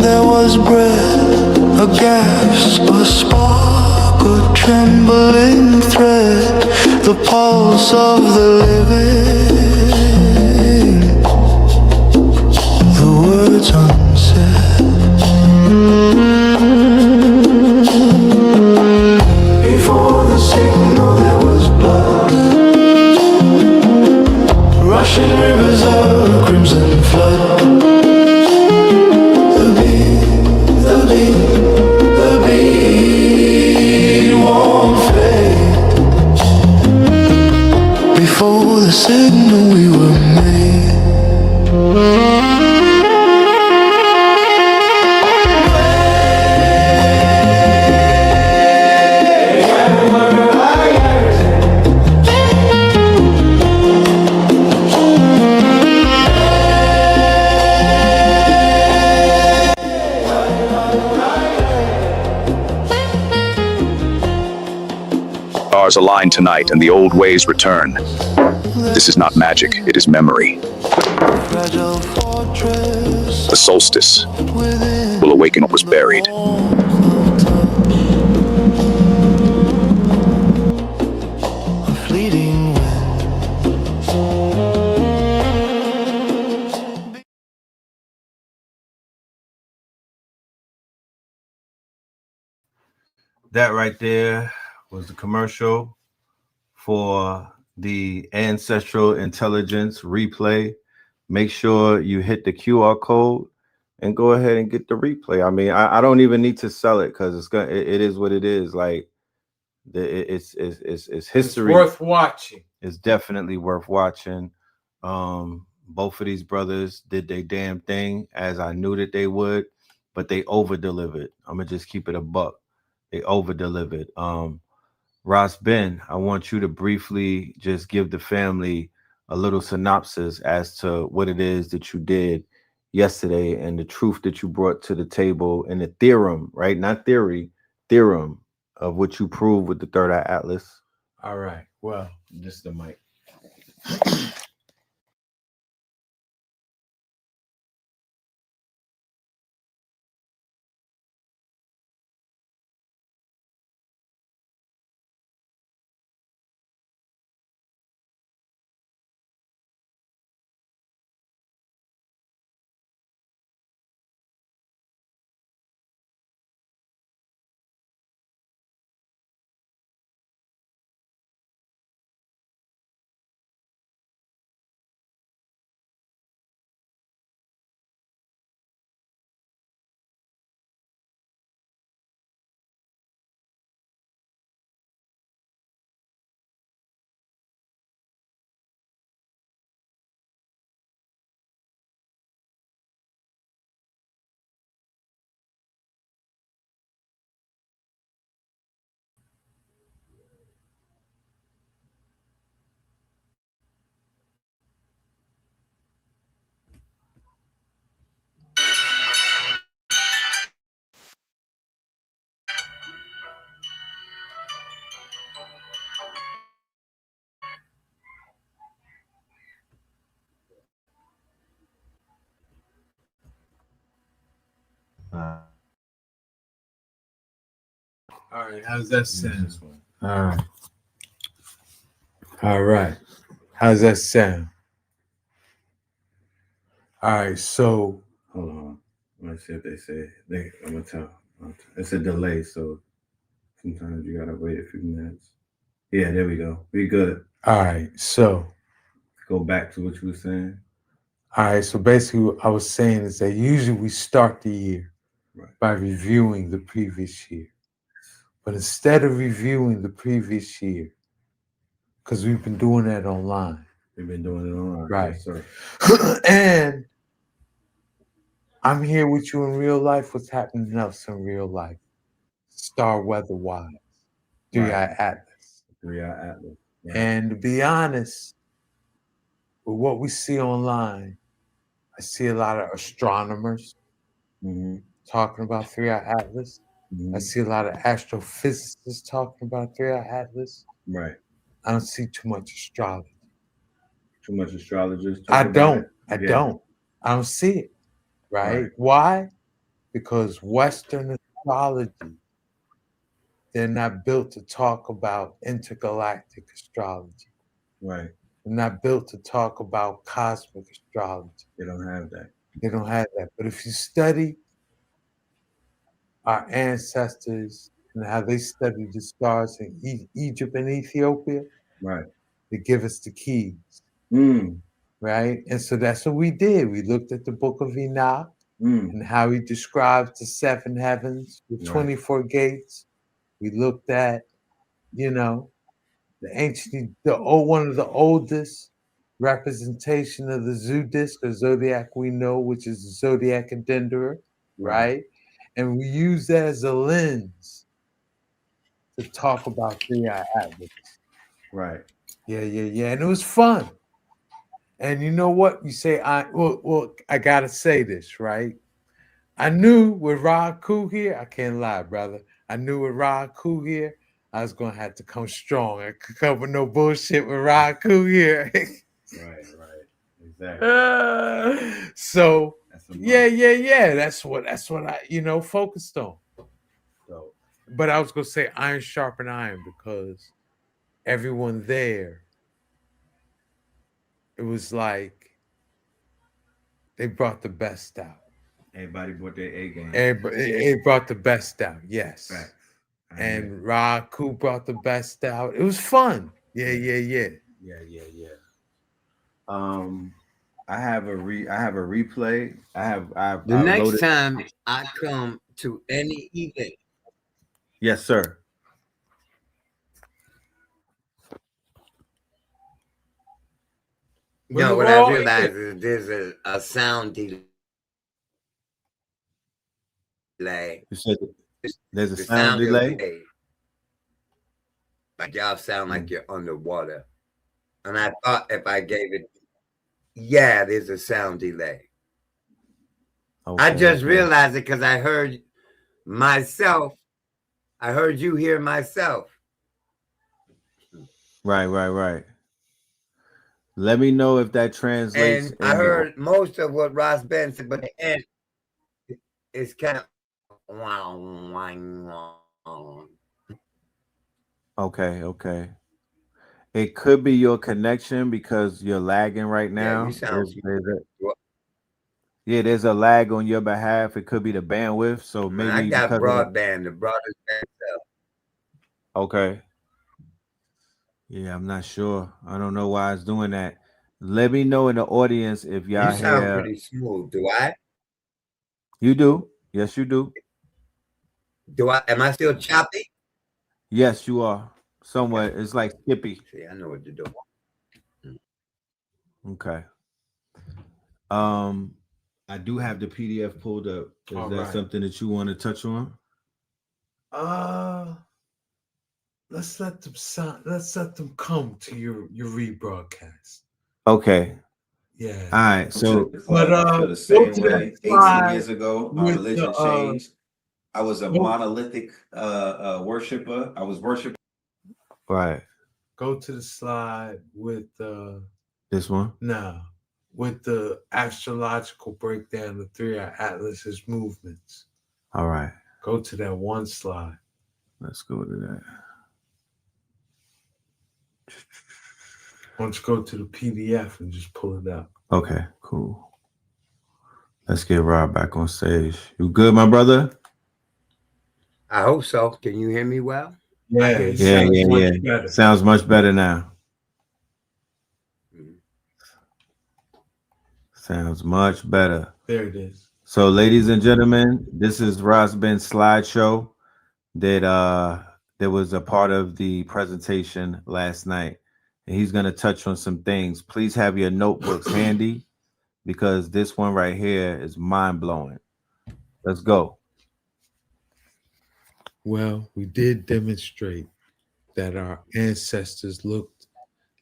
There was breath, a gasp, a spark, a trembling thread, the pulse of the living, the words unsaid. Before the signal there was blood, rushing rivers of crimson flood. The beat won't fade. Before the signal we were made. stars align tonight and the old ways return. This is not magic, it is memory. Fragile fortress The solstice within will awaken what was buried. a fleeting wind. That right there was the commercial for the Ancestral Intelligence replay. Make sure you hit the QR code and go ahead and get the replay. I mean, I don't even need to sell it because it is what it is. Like it's history. It's worth watching. It's definitely worth watching. Both of these brothers did their damn thing as I knew that they would, but they over delivered. I'm gonna just keep it a buck. They over delivered. Ross Ben, I want you to briefly just give the family a little synopsis as to what it is that you did yesterday and the truth that you brought to the table and the theorem, right? Not theory, theorem of what you proved with the Third Eye Atlas. All right. Well, Just the mic. all right. How's that sound? All right. All right. How's that sound? All right. So, Hold on. Let's see if they say I'm gonna tell. It's a delay, so sometimes you gotta wait a few minutes. Yeah, there we go. We good. all right. So, Go back to what you were saying. all right. So basically, what I was saying is that usually we start the year by reviewing the previous year. But instead of reviewing the previous year, because we've been doing that online. We've been doing it online. Right. Yes, sir. And I'm here with you in real life. What's happening else in real life? Star weather-wise. 3-Eye Atlas. 3-Eye Atlas. Right. And to be honest, with what we see online, I see a lot of astronomers talking about 3-Eye Atlas. I see a lot of astrophysicists talking about 3-Eye Atlas. Right. I don't see too much astrology. Too much astrologers. I don't see it. Right? Why? Because Western astrology, they're not built to talk about intergalactic astrology. Right. They're not built to talk about cosmic astrology. They don't have that. They don't have that. But if you study our ancestors and how they studied the stars in Egypt and Ethiopia, they give us the keys. Right? And so that's what we did. We looked at the book of Enoch and how he describes the 7 heavens with 24 gates. We looked at, the ancient, one of the oldest representation of the Zodiac or zodiac we know, which is the zodiac addendera, right? And we use that as a lens to talk about 3-Eye Atlas. Right. Yeah. And it was fun. And you know what? You say, I gotta say this, right? I knew with AHKU here, I can't lie, brother. I knew with AHKU here, I was gonna have to come strong. I could come with no bullshit with RAS here. Right. Exactly. So yeah. That's what I focused on. So, but I was gonna say iron sharpen iron because everyone there, it was like they brought the best out. everybody brought their A game. It brought the best out, yes. Facts. And AHKU brought the best out. It was fun. Yeah. Yeah. I have a replay. The next time I come to any event. Yes, sir. No, what I realized is there's a sound delay. You said there's a sound delay? Like y'all sound like you're underwater. And I thought if I gave it, yeah, there's a sound delay. Okay, I just realized it because I heard myself. I heard you hear myself. Right. Let me know if that translates. And I heard most of what Ross Ben said, but the end is kind of Okay. It could be your connection because you're lagging right now. Yeah, you sound there's a lag on your behalf. It could be the bandwidth. So maybe I got broadband, the broadest band cell. Okay. Yeah, I'm not sure. I don't know why it's doing that. Let me know in the audience if y'all You sound pretty smooth. Do I? You do. Yes, you do. Do I? Am I still choppy? Yes, you are. Somewhat. It's like Skippy. See, I know what to do. Okay. I do have the PDF pulled up. Is that something that you want to touch on? Let's let them come to your rebroadcast. Okay. Yeah. All right. So, but the same way 18 years ago, my religion changed. I was a monolithic worshiper. I was worshiping. Right. Go to the slide with this one. No, with the astrological breakdown of 3 Atlas's movements. All right. Go to that one slide. Let's go to that. Why don't you go to the PDF and just pull it out? Okay, cool. Let's get Rob back on stage. You good, my brother? I hope so. Can you hear me well? Yeah. Sounds much better now. Sounds much better. There it is. So, ladies and gentlemen, this is Ross Ben's slideshow that was a part of the presentation last night. And he's going to touch on some things. Please have your notebooks handy because this one right here is mind-blowing. Let's go. Well, we did demonstrate that our ancestors looked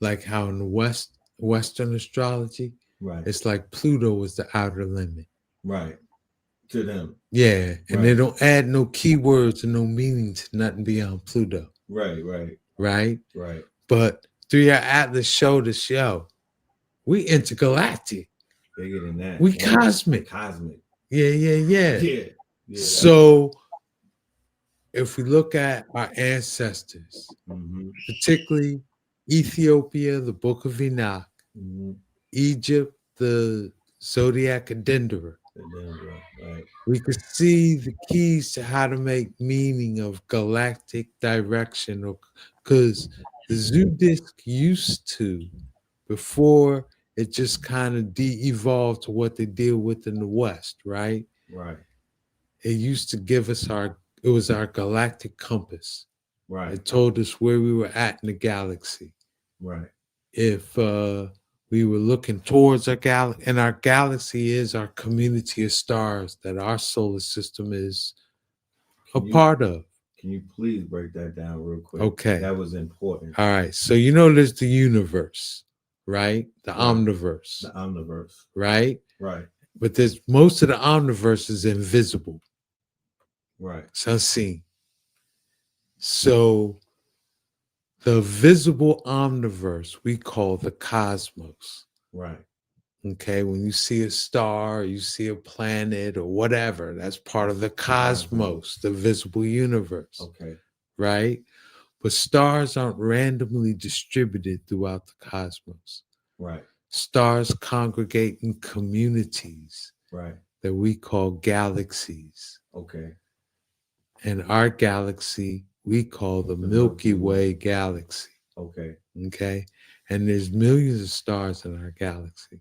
like how in the Western astrology, it's like Pluto was the outer limit. Right. To them. Yeah. And they don't add no keywords and no meaning to nothing beyond Pluto. Right. But 3 Atlas showed us, we intergalactic. Bigger than that. We cosmic. Yeah. So if we look at our ancestors, particularly Ethiopia, the Book of Enoch, Egypt, the Zodiac Addendera, we could see the keys to how to make meaning of galactic direction, because the zoo disc used to, before it just kind of de-evolved to what they deal with in the West, right? It used to give us it was our galactic compass. It told us where we were at in the galaxy. If we were looking towards our galaxy, and our galaxy is our community of stars that our solar system is part of. Can you please break that down real quick? Okay. That was important. All right. So there's the universe, right? The omniverse. The omniverse. Right? Right. But most of the omniverse is invisible. Right. It's unseen. So The visible omniverse we call the cosmos. Right. Okay, when you see a star, you see a planet or whatever, that's part of the cosmos, the visible universe. Okay. Right? But stars aren't randomly distributed throughout the cosmos. Right. Stars congregate in communities. Right. That we call galaxies. Okay. And our galaxy, we call the Milky Way galaxy. Okay. Okay. And there's millions of stars in our galaxy.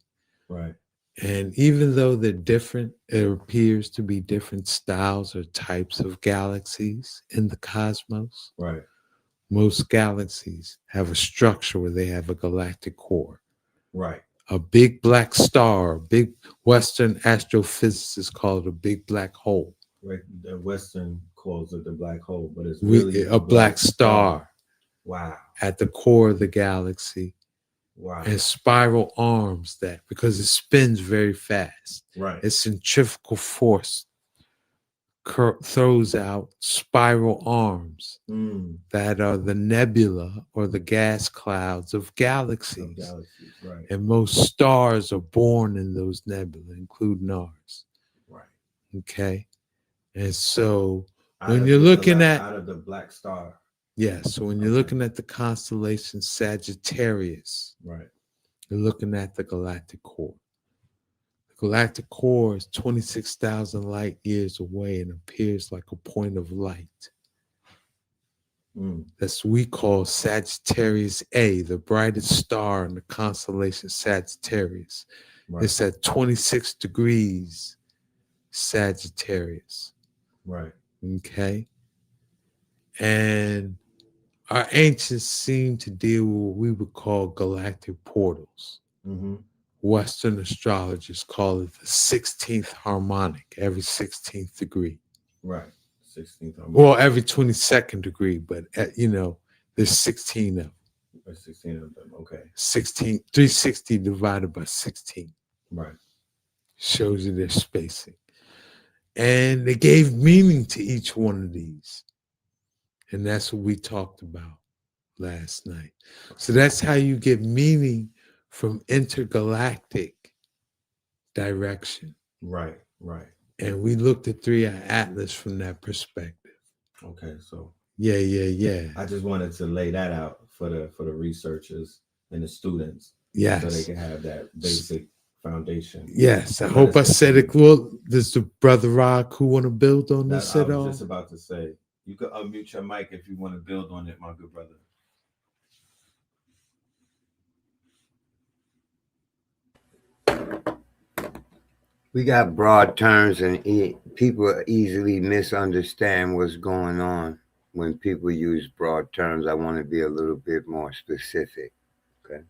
Right. And even though they're different, it appears to be different styles or types of galaxies in the cosmos. Right. Most galaxies have a structure where they have a galactic core. Right. A big black star, big Western astrophysicists call it a big black hole. Right. The Western calls it the black hole, but it's really a black star. Wow. At the core of the galaxy. Wow. And spiral arms that, because it spins very fast. Right. Its centrifugal force throws out spiral arms that are the nebula or the gas clouds of galaxies. Right. And most stars are born in those nebula, including ours. Right. Okay. And so when you're looking at out of the black star. Yes, so when you're looking at the constellation Sagittarius, right, you're looking at the galactic core. The galactic core is 26,000 light years away and appears like a point of light. That's we call Sagittarius A, the brightest star in the constellation Sagittarius. Right. It's at 26 degrees Sagittarius. Right. Okay. And our ancients seem to deal with what we would call galactic portals. Mm-hmm. Western astrologers call it the 16th harmonic, every 16th degree. Right. 16th harmonic. Well, every 22nd degree, but there's 16 of them. There's 16 of them, okay. 360 divided by 16. Right. Shows you their spacing. And they gave meaning to each one of these. And that's what we talked about last night. So that's how you get meaning from intergalactic direction. Right, right. And we looked at 3-eye atlas from that perspective. Okay, so yeah. I just wanted to lay that out for the researchers and the students. Yes. So they can have that basic foundation. Yes, I hope I said it. Well, does the brother AHKU want to build on this at all? I was just about to say, you could unmute your mic if you want to build on it, my good brother. We got broad terms and people easily misunderstand what's going on when people use broad terms. I want to be a little bit more specific, okay?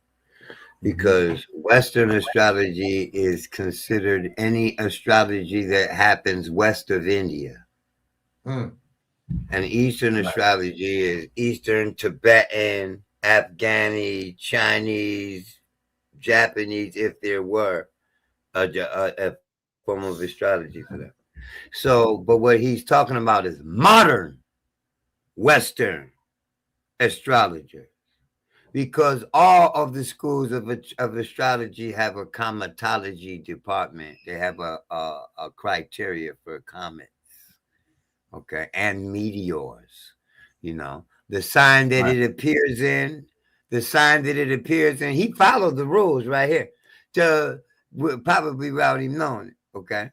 Because Western astrology is considered any astrology that happens west of India. And Eastern astrology is Eastern, Tibetan, Afghani, Chinese, Japanese, if there were a form of astrology for them. So, but what he's talking about is modern Western astrologer, because all of the schools of astrology have a cometology department. They have a criteria for comets, okay, and meteors. You know, the sign that it appears in, he followed the rules right here. Probably without even knowing it, okay?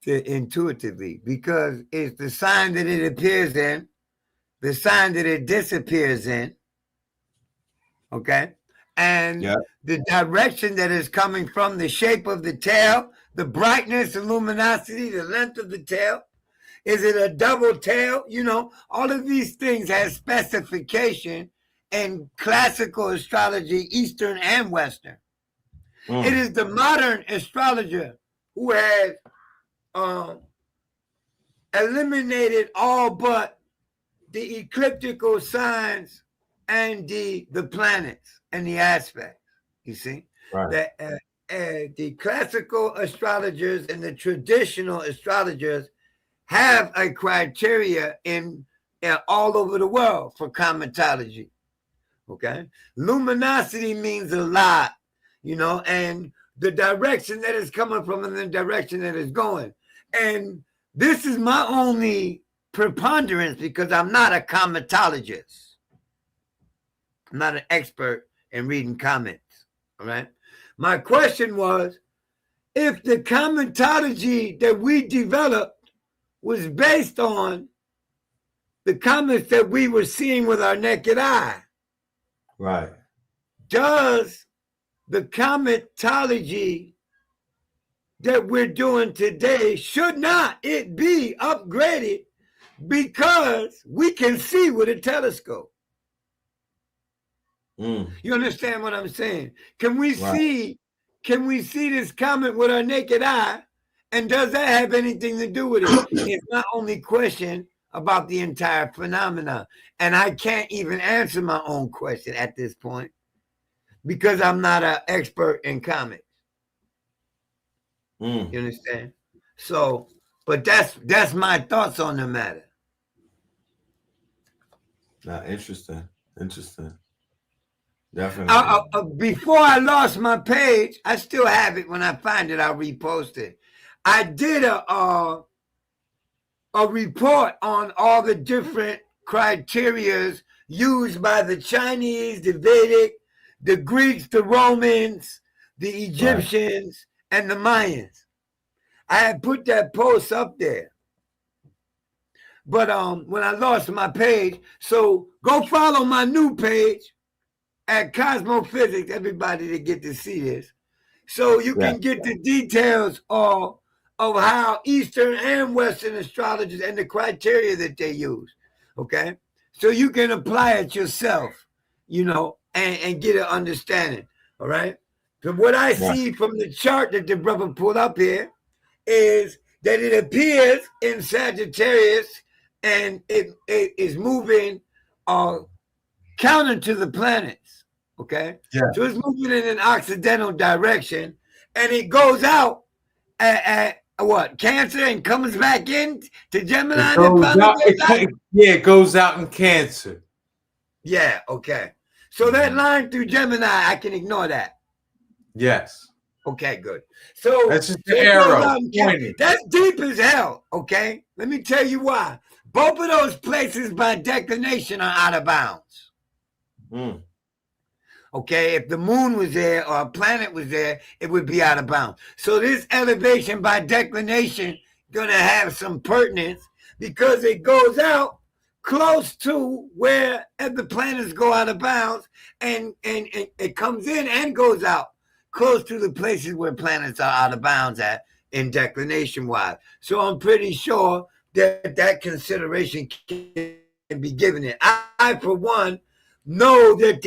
Intuitively, because it's the sign that it appears in, the sign that it disappears in, okay? And the direction that is coming from, the shape of the tail, the brightness, the luminosity, the length of the tail. Is it a double tail? You know, all of these things have specification in classical astrology, Eastern and Western. It is the modern astrologer who has eliminated all but the ecliptical signs and the planets and the aspects. You see, that the classical astrologers and the traditional astrologers have a criteria in all over the world for cometology. Okay, luminosity means a lot, and the direction that it's coming from and the direction that it's going. And this is my only preponderance because I'm not a cometologist. I'm not an expert in reading comments. All right. My question was, if the cometology that we developed was based on the comments that we were seeing with our naked eye, right, does the cometology that we're doing today, should not it be upgraded because we can see with a telescope? You understand what I'm saying? Can we see this comet with our naked eye? And does that have anything to do with it? It's my only question about the entire phenomena. And I can't even answer my own question at this point because I'm not an expert in comets. You understand? So, but that's my thoughts on the matter. Now, interesting. Definitely. Before I lost my page, I still have it. When I find it, I'll repost it. I did a report on all the different criterias used by the Chinese, the Vedic, the Greeks, the Romans, the Egyptians, and the Mayans. I had put that post up there. But when I lost my page, so go follow my new page at Cosmophysics, everybody, to get to see this. So you can get the details of how Eastern and Western astrologers and the criteria that they use, okay? So you can apply it yourself, and get an understanding, all right? So what I see from the chart that the brother pulled up here is that it appears in Sagittarius and it is moving counter to the planets, okay? Yeah. So it's moving in an occidental direction, and it goes out at what, Cancer, and comes back in to Gemini? It goes out in Cancer. Yeah, okay. So that line through Gemini, I can ignore that. Yes. Okay, good. So that's just the arrow. That's deep as hell, okay? Let me tell you why. Both of those places by declination are out of bounds. Okay, if the moon was there or a planet was there, it would be out of bounds. So this elevation by declination going to have some pertinence because it goes out close to where the planets go out of bounds, and it comes in and goes out close to the places where planets are out of bounds at in declination-wise. So I'm pretty sure that consideration can be given it. I, for one, know that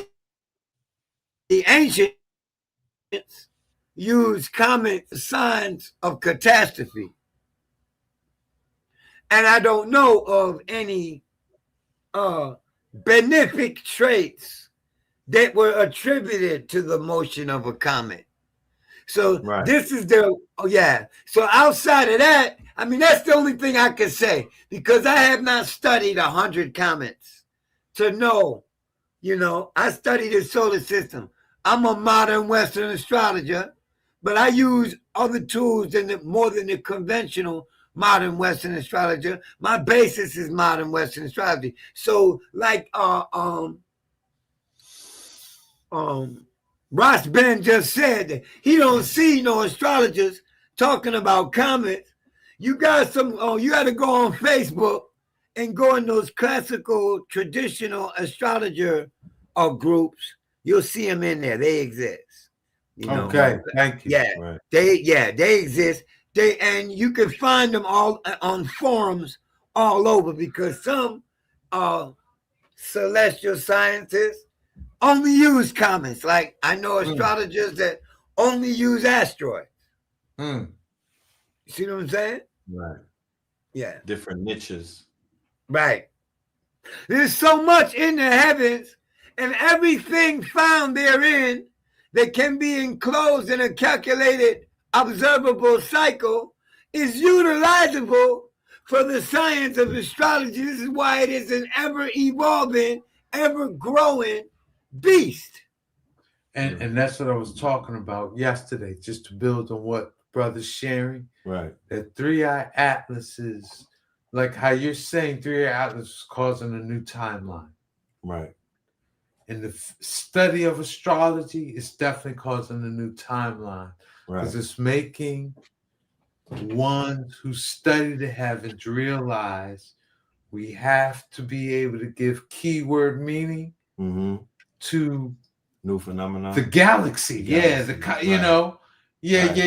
the ancients used comet signs of catastrophe. And I don't know of any benefic traits that were attributed to the motion of a comet. So this is so outside of that, I mean, that's the only thing I can say, because I have not studied 100 comets to know, I studied the solar system. I'm a modern Western astrologer, but I use other tools more than the conventional modern Western astrologer. My basis is modern Western astrology. So like Ross Ben just said that he don't see no astrologers talking about comets. You got you got to go on Facebook and go in those classical traditional astrologer groups. You'll see them in there. They exist. Okay, thank you. Yeah, they exist. And you can find them all on forums all over, because some celestial scientists only use comets. Like I know astrologers that only use asteroids. You see what I'm saying? Right. Yeah. Different niches. Right. There's so much in the heavens, and everything found therein that can be enclosed in a calculated observable cycle is utilizable for the science of astrology. This is why it is an ever-evolving, ever-growing beast. And that's what I was talking about yesterday, just to build on what brother's sharing. Right. That 3-eye atlases, like how you're saying 3-eye atlas is causing a new timeline. Right. And the study of astrology is definitely causing a new timeline. Because it's making ones who study the heavens realize we have to be able to give keyword meaning to new phenomena, the galaxy.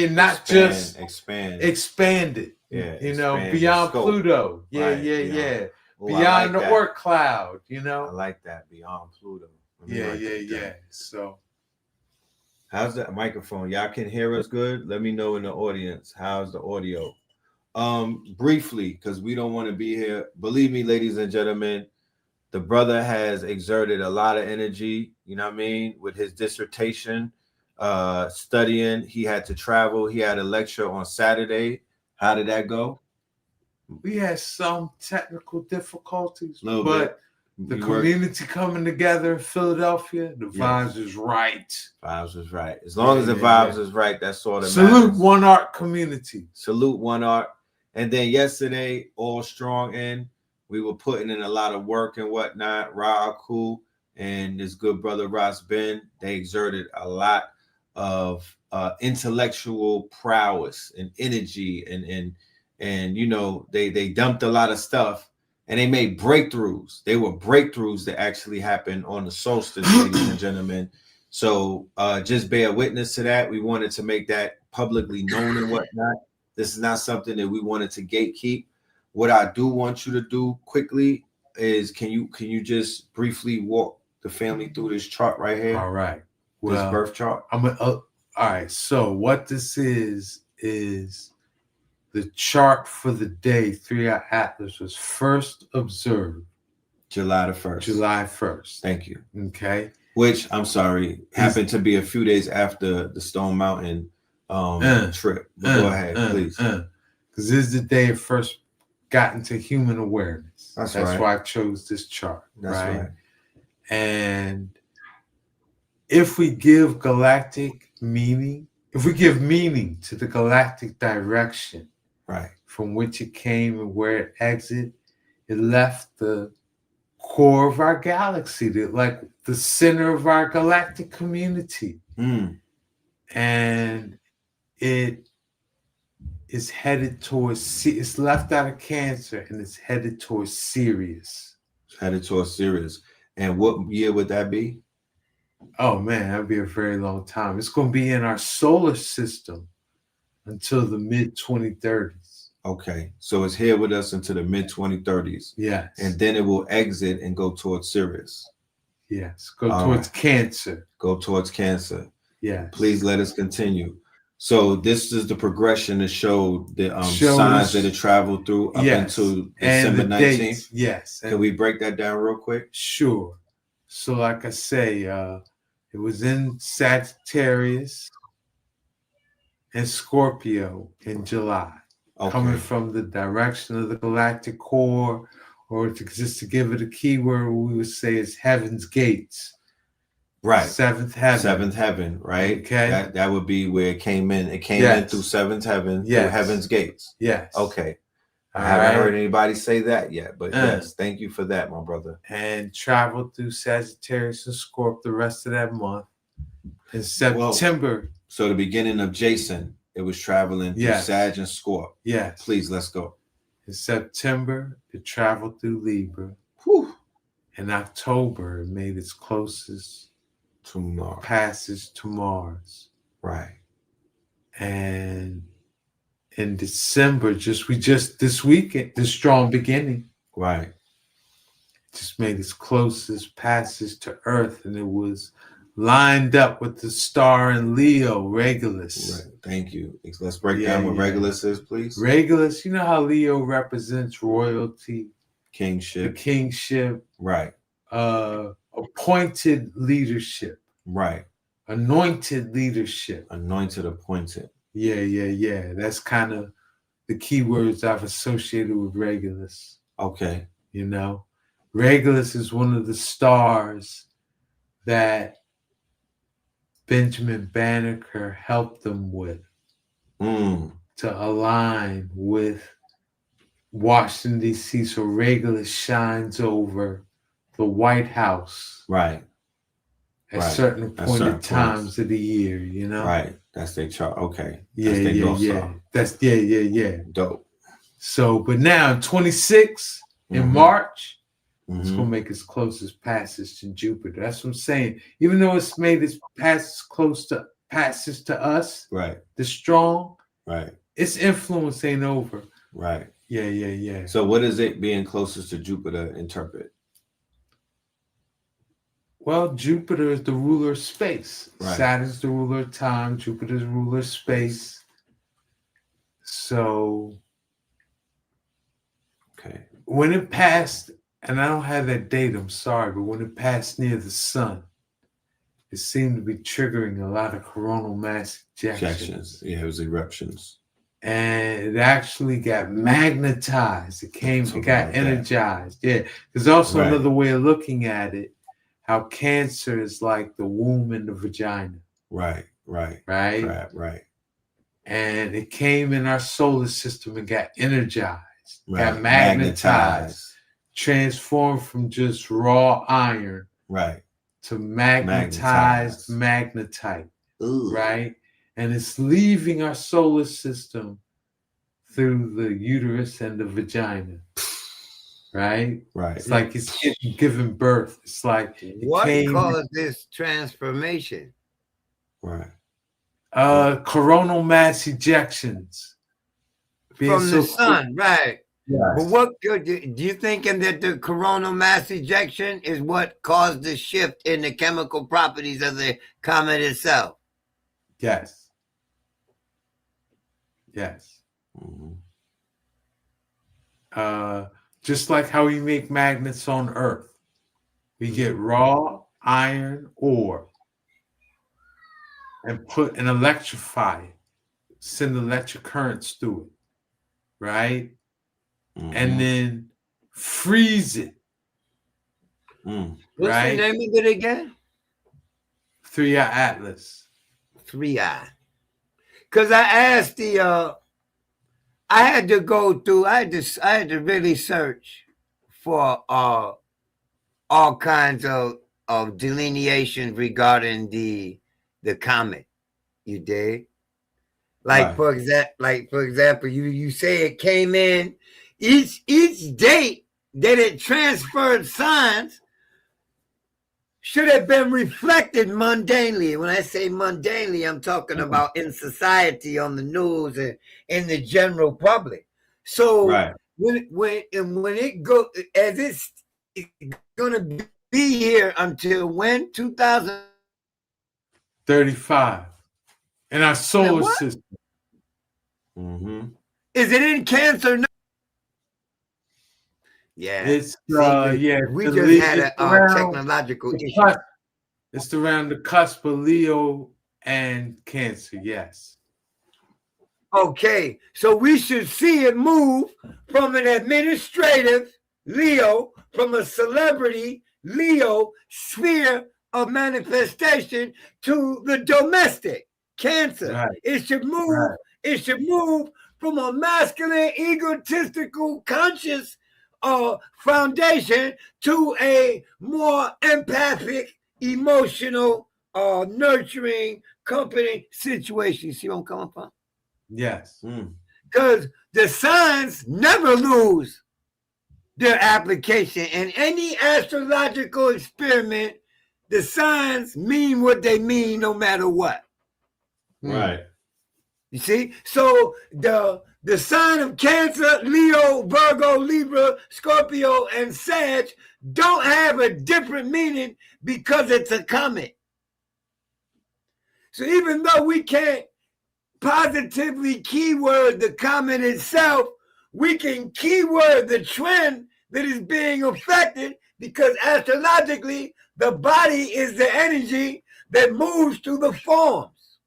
Not just expand it. Beyond Pluto. Beyond the Oort cloud. I like that, beyond Pluto. So how's that microphone? Y'all can hear us good? Let me know in the audience. How's the audio? Briefly, because we don't want to be here. Believe me, ladies and gentlemen, the brother has exerted a lot of energy, you know what I mean, with his dissertation, studying. He had to travel. He had a lecture on Saturday. How did that go? We had some technical difficulties, but the community coming together in Philadelphia, the vibes is right. Vibes is right. As long as the vibes is right, that's all that matters. Salute One Art community. Salute One Art. And then yesterday, all strong in. We were putting in a lot of work and whatnot. RAS and his good brother Ras Ben, they exerted a lot of intellectual prowess and energy, and you know, they dumped a lot of stuff, and they made breakthroughs. They were breakthroughs that actually happened on the solstice, ladies and gentlemen. So just bear witness to that. We wanted to make that publicly known and whatnot. This is not something that we wanted to gatekeep. What I do want you to do quickly is, can you just briefly walk the family through this chart right here? All right. Well, this birth chart. All right. So what this is the chart for the day 3-eye atlas was first observed July the 1st. July 1st. Thank you. Okay. Which, I'm sorry, happened to be a few days after the Stone Mountain trip. But go ahead, please. Because this is the day it first got into human awareness. That's right. Why I chose this chart. That's right. And if we give galactic meaning, if we give meaning to the galactic direction, right, from which it came and where it exited, it left the core of our galaxy, like the center of our galactic community. And it is headed towards, it's left out of Cancer and it's headed towards Sirius. It's headed towards Sirius. And what year would that be? Oh man, that'd be a very long time. It's going to be in our solar system until the mid-2030s. Okay, so it's here with us until the mid-2030s. Yes. And then it will exit and go towards Sirius. Yes, go towards Cancer. Go towards Cancer. Yes. Please let us continue. So this is the progression to show the signs that it traveled through up until December 19th. Yes. Can we break that down real quick? Sure. So like I say, it was in Sagittarius and Scorpio in July. Okay. Coming from the direction of the galactic core, or just to give it a keyword, we would say is Heaven's Gates. Right. Seventh heaven. Seventh heaven, right? Okay. That would be where it came in. It came in through seventh heaven, through Heaven's Gates. Yes. Okay. I haven't heard anybody say that yet, but yes, thank you for that, my brother. And traveled through Sagittarius and Scorpio the rest of that month. In September. So the beginning of Jason, it was traveling through Sag and Scorpio. Yes. Please, let's go. In September, it traveled through Libra. Whew. In October, it made its closest to Mars. Passage to Mars. Right. And in December, this weekend, the strong beginning. Right. Just made its closest passage to Earth, and it was lined up with the star in Leo, Regulus. Right. Thank you. Let's break down what Regulus is, please. Regulus, you know how Leo represents royalty, kingship. The kingship. Right. Appointed leadership. Right. Anointed leadership. Anointed, appointed. Yeah. That's kind of the keywords I've associated with Regulus. Okay. You know, Regulus is one of the stars that Benjamin Banneker helped them with to align with Washington, D.C. So Regulus shines over the White House. Right. At certain appointed times of the year, you know? Right. That's their chart. Okay. That's yeah. Dope. So, but now in 26 in March, it's gonna make its closest passage to Jupiter. That's what I'm saying. Even though it's made its passage to us, right? The strong, right? Its influence ain't over, right? Yeah. So, what does it being closest to Jupiter interpret? Well, Jupiter is the ruler of space. Right. Saturn's the ruler of time. Jupiter's the ruler of space. So, okay. When it passed, and I don't have that date, I'm sorry, but when it passed near the sun, it seemed to be triggering a lot of coronal mass ejections. Yeah, it was eruptions. And it actually got magnetized. It got energized. Yeah. There's also another way of looking at it. How Cancer is like the womb and the vagina. Right. And it came in our solar system and got energized, got magnetized, transformed from just raw iron, to magnetized magnetite, right? And it's leaving our solar system through the uterus and the vagina. Right. It's like it's giving birth. It's like what caused this transformation? Right. Coronal mass ejections from the sun, right? Yes. But what do you think that the coronal mass ejection is what caused the shift in the chemical properties of the comet itself? Yes. Just like how we make magnets on Earth. We get raw iron ore and electrify it, send electric currents through it, right? And then freeze it. What's the name of it again? 3i Atlas. 3i. Because I asked I had to go through, I had to really search for all kinds of delineations regarding the comet. You dig? For example, you say it came in each date that it transferred signs should have been reflected mundanely. When I say mundanely, I'm talking about in society, on the news, and in the general public. So when it go, as it's going to be here until when? 2035 in our solar system. Is it in Cancer? No. Yeah, it's we just had a technological issue. It's around the cusp of Leo and Cancer. Yes. Okay, so we should see it move from an administrative Leo, from a celebrity Leo sphere of manifestation to the domestic Cancer. It should move. It should move from a masculine, egotistical, conscious foundation to a more empathic, emotional, nurturing, company situation. You see where I'm coming from? Yes. Because the signs never lose their application. In any astrological experiment, the signs mean what they mean no matter what. Right. You see? So the sign of Cancer, Leo, Virgo, Libra, Scorpio, and Sag don't have a different meaning because it's a comet. So even though we can't positively keyword the comet itself, we can keyword the trend that is being affected, because astrologically, the body is the energy that moves through the forms,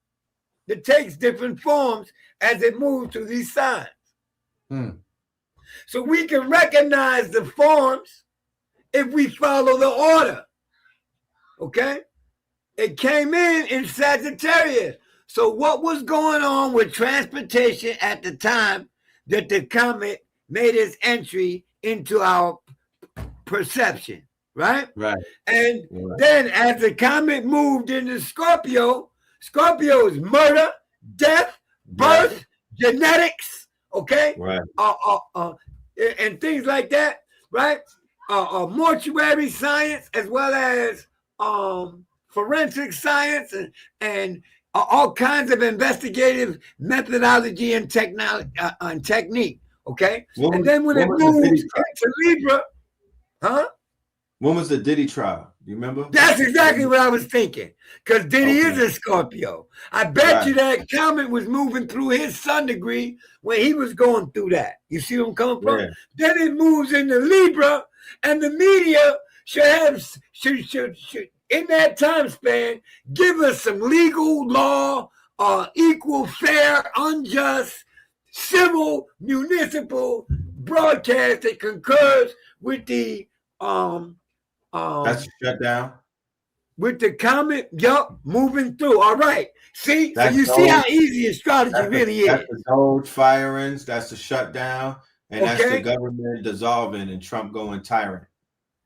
that takes different forms as it moves through these signs. So we can recognize the forms if we follow the order. Okay? It came in Sagittarius. So what was going on with transportation at the time that the comet made its entry into our perception, right? Right. And then as the comet moved into Scorpio, Scorpio is murder, death, birth, genetics, okay? Right. And things like that, right? Mortuary science as well as forensic science and all kinds of investigative methodology and technique, okay? And then when it moves into Libra, when was the Diddy trial? You remember? That's exactly what I was thinking. Because Diddy is a Scorpio. I bet you that comet was moving through his sun degree when he was going through that. You see where I'm coming from? Yeah. Then it moves into Libra, and the media should in that time span give us some legal law, equal, fair, unjust, civil, municipal broadcast that concurs with the that's shut down. With the comet, moving through. All right. See, so you see how easy astrology really is. That's the Doge firings, that's the shutdown, and that's the government dissolving and Trump going tyrant.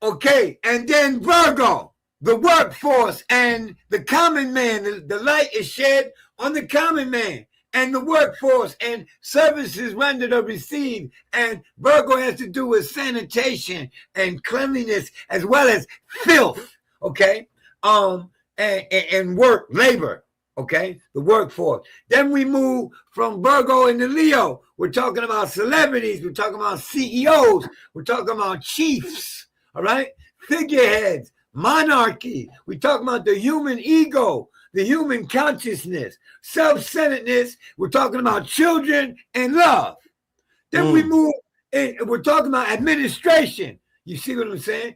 Okay, and then Virgo, the workforce and the common man, the light is shed on the common man and the workforce and services rendered or received. And Virgo has to do with sanitation and cleanliness as well as filth, okay? And work, labor, okay? The workforce. Then we move from Virgo into Leo. We're talking about celebrities. We're talking about CEOs. We're talking about chiefs, all right? Figureheads, monarchy. We're talking about the human ego, the human consciousness, self-centeredness. We're talking about children and love. Then we move in, we're talking about administration. You see what I'm saying?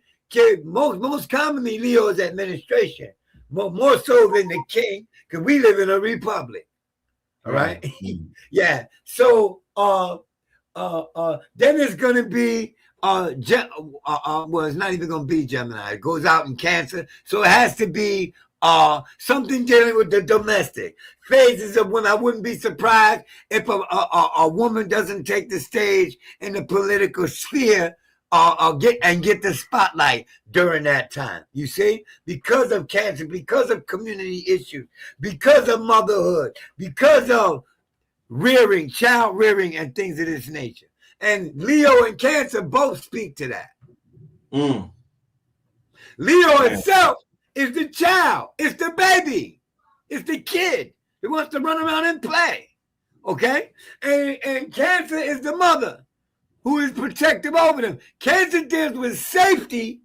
Most commonly, Leo is administration, more so than the king, because we live in a republic. All right? Yeah. So then it's going to be well, it's not even going to be Gemini. It goes out in Cancer, so it has to be something dealing with the domestic phases of when I wouldn't be surprised if a woman doesn't take the stage in the political sphere get the spotlight during that time. You see, because of Cancer, because of community issues, because of motherhood, because of rearing, child rearing, and things of this nature. And Leo and Cancer both speak to that. Leo itself is the child, it's the baby, it's the kid who wants to run around and play. Okay? And Cancer is the mother who is protective over them. Cancer deals with safety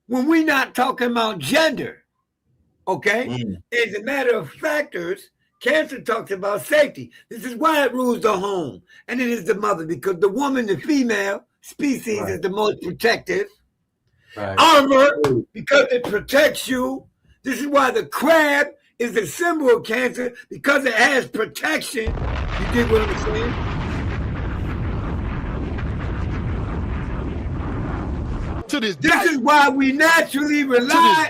when we're not talking about gender. Okay? As a matter of factors, Cancer talks about safety. This is why it rules the home. And it is the mother, because the woman, the female species, is the most protective. Armor, because it protects you. This is why the crab is the symbol of Cancer, because it has protection. You dig what I'm saying? This is why we naturally rely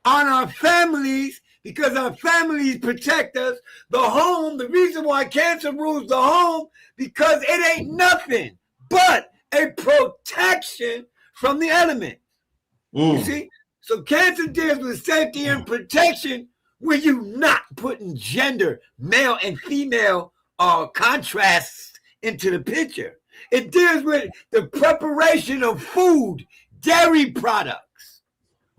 on our families, because our families protect us. The home, the reason why Cancer rules the home, because it ain't nothing but a protection from the elements. You see? So Cancer deals with safety and protection when you're not putting gender, male and female contrasts into the picture. It deals with the preparation of food, dairy products.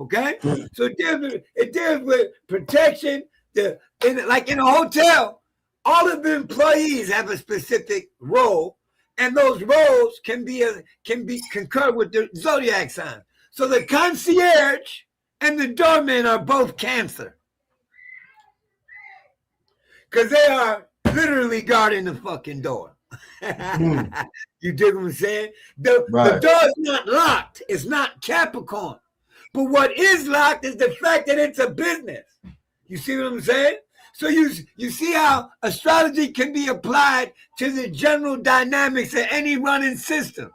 Okay? So it deals with protection. Like in a hotel, all of the employees have a specific role, and those roles can be concurred with the zodiac sign. So the concierge and the doorman are both Cancer, because they are literally guarding the fucking door. You dig what I'm saying? The door is not locked. It's not Capricorn. But what is locked is the fact that it's a business. You see what I'm saying? So you see how astrology can be applied to the general dynamics of any running system.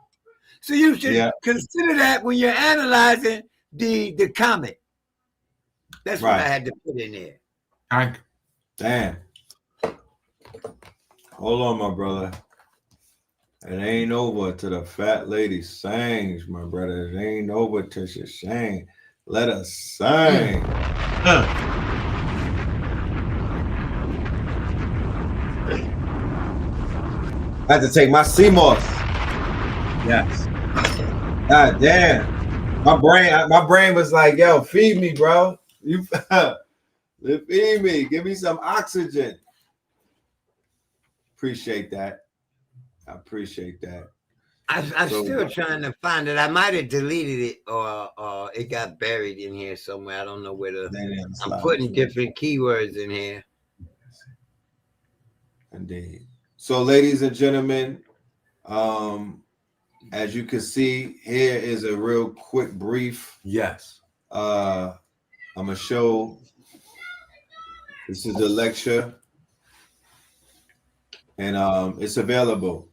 So you should consider that when you're analyzing the comet. That's what I had to put in there. Damn. Hold on, my brother. It ain't over till the fat lady sings, my brother. It ain't over till she sing. Let us sing. I had to take my CMOS. Yes. God damn. My brain was like, yo, feed me, bro. You feed me. Give me some oxygen. Appreciate that. I appreciate that. I'm still trying to find it. I might have deleted it or it got buried in here somewhere. I don't know where I'm putting different keywords in here. Indeed. So, ladies and gentlemen, as you can see, here is a real quick brief. Yes. I'm gonna show. This is the lecture, and it's available.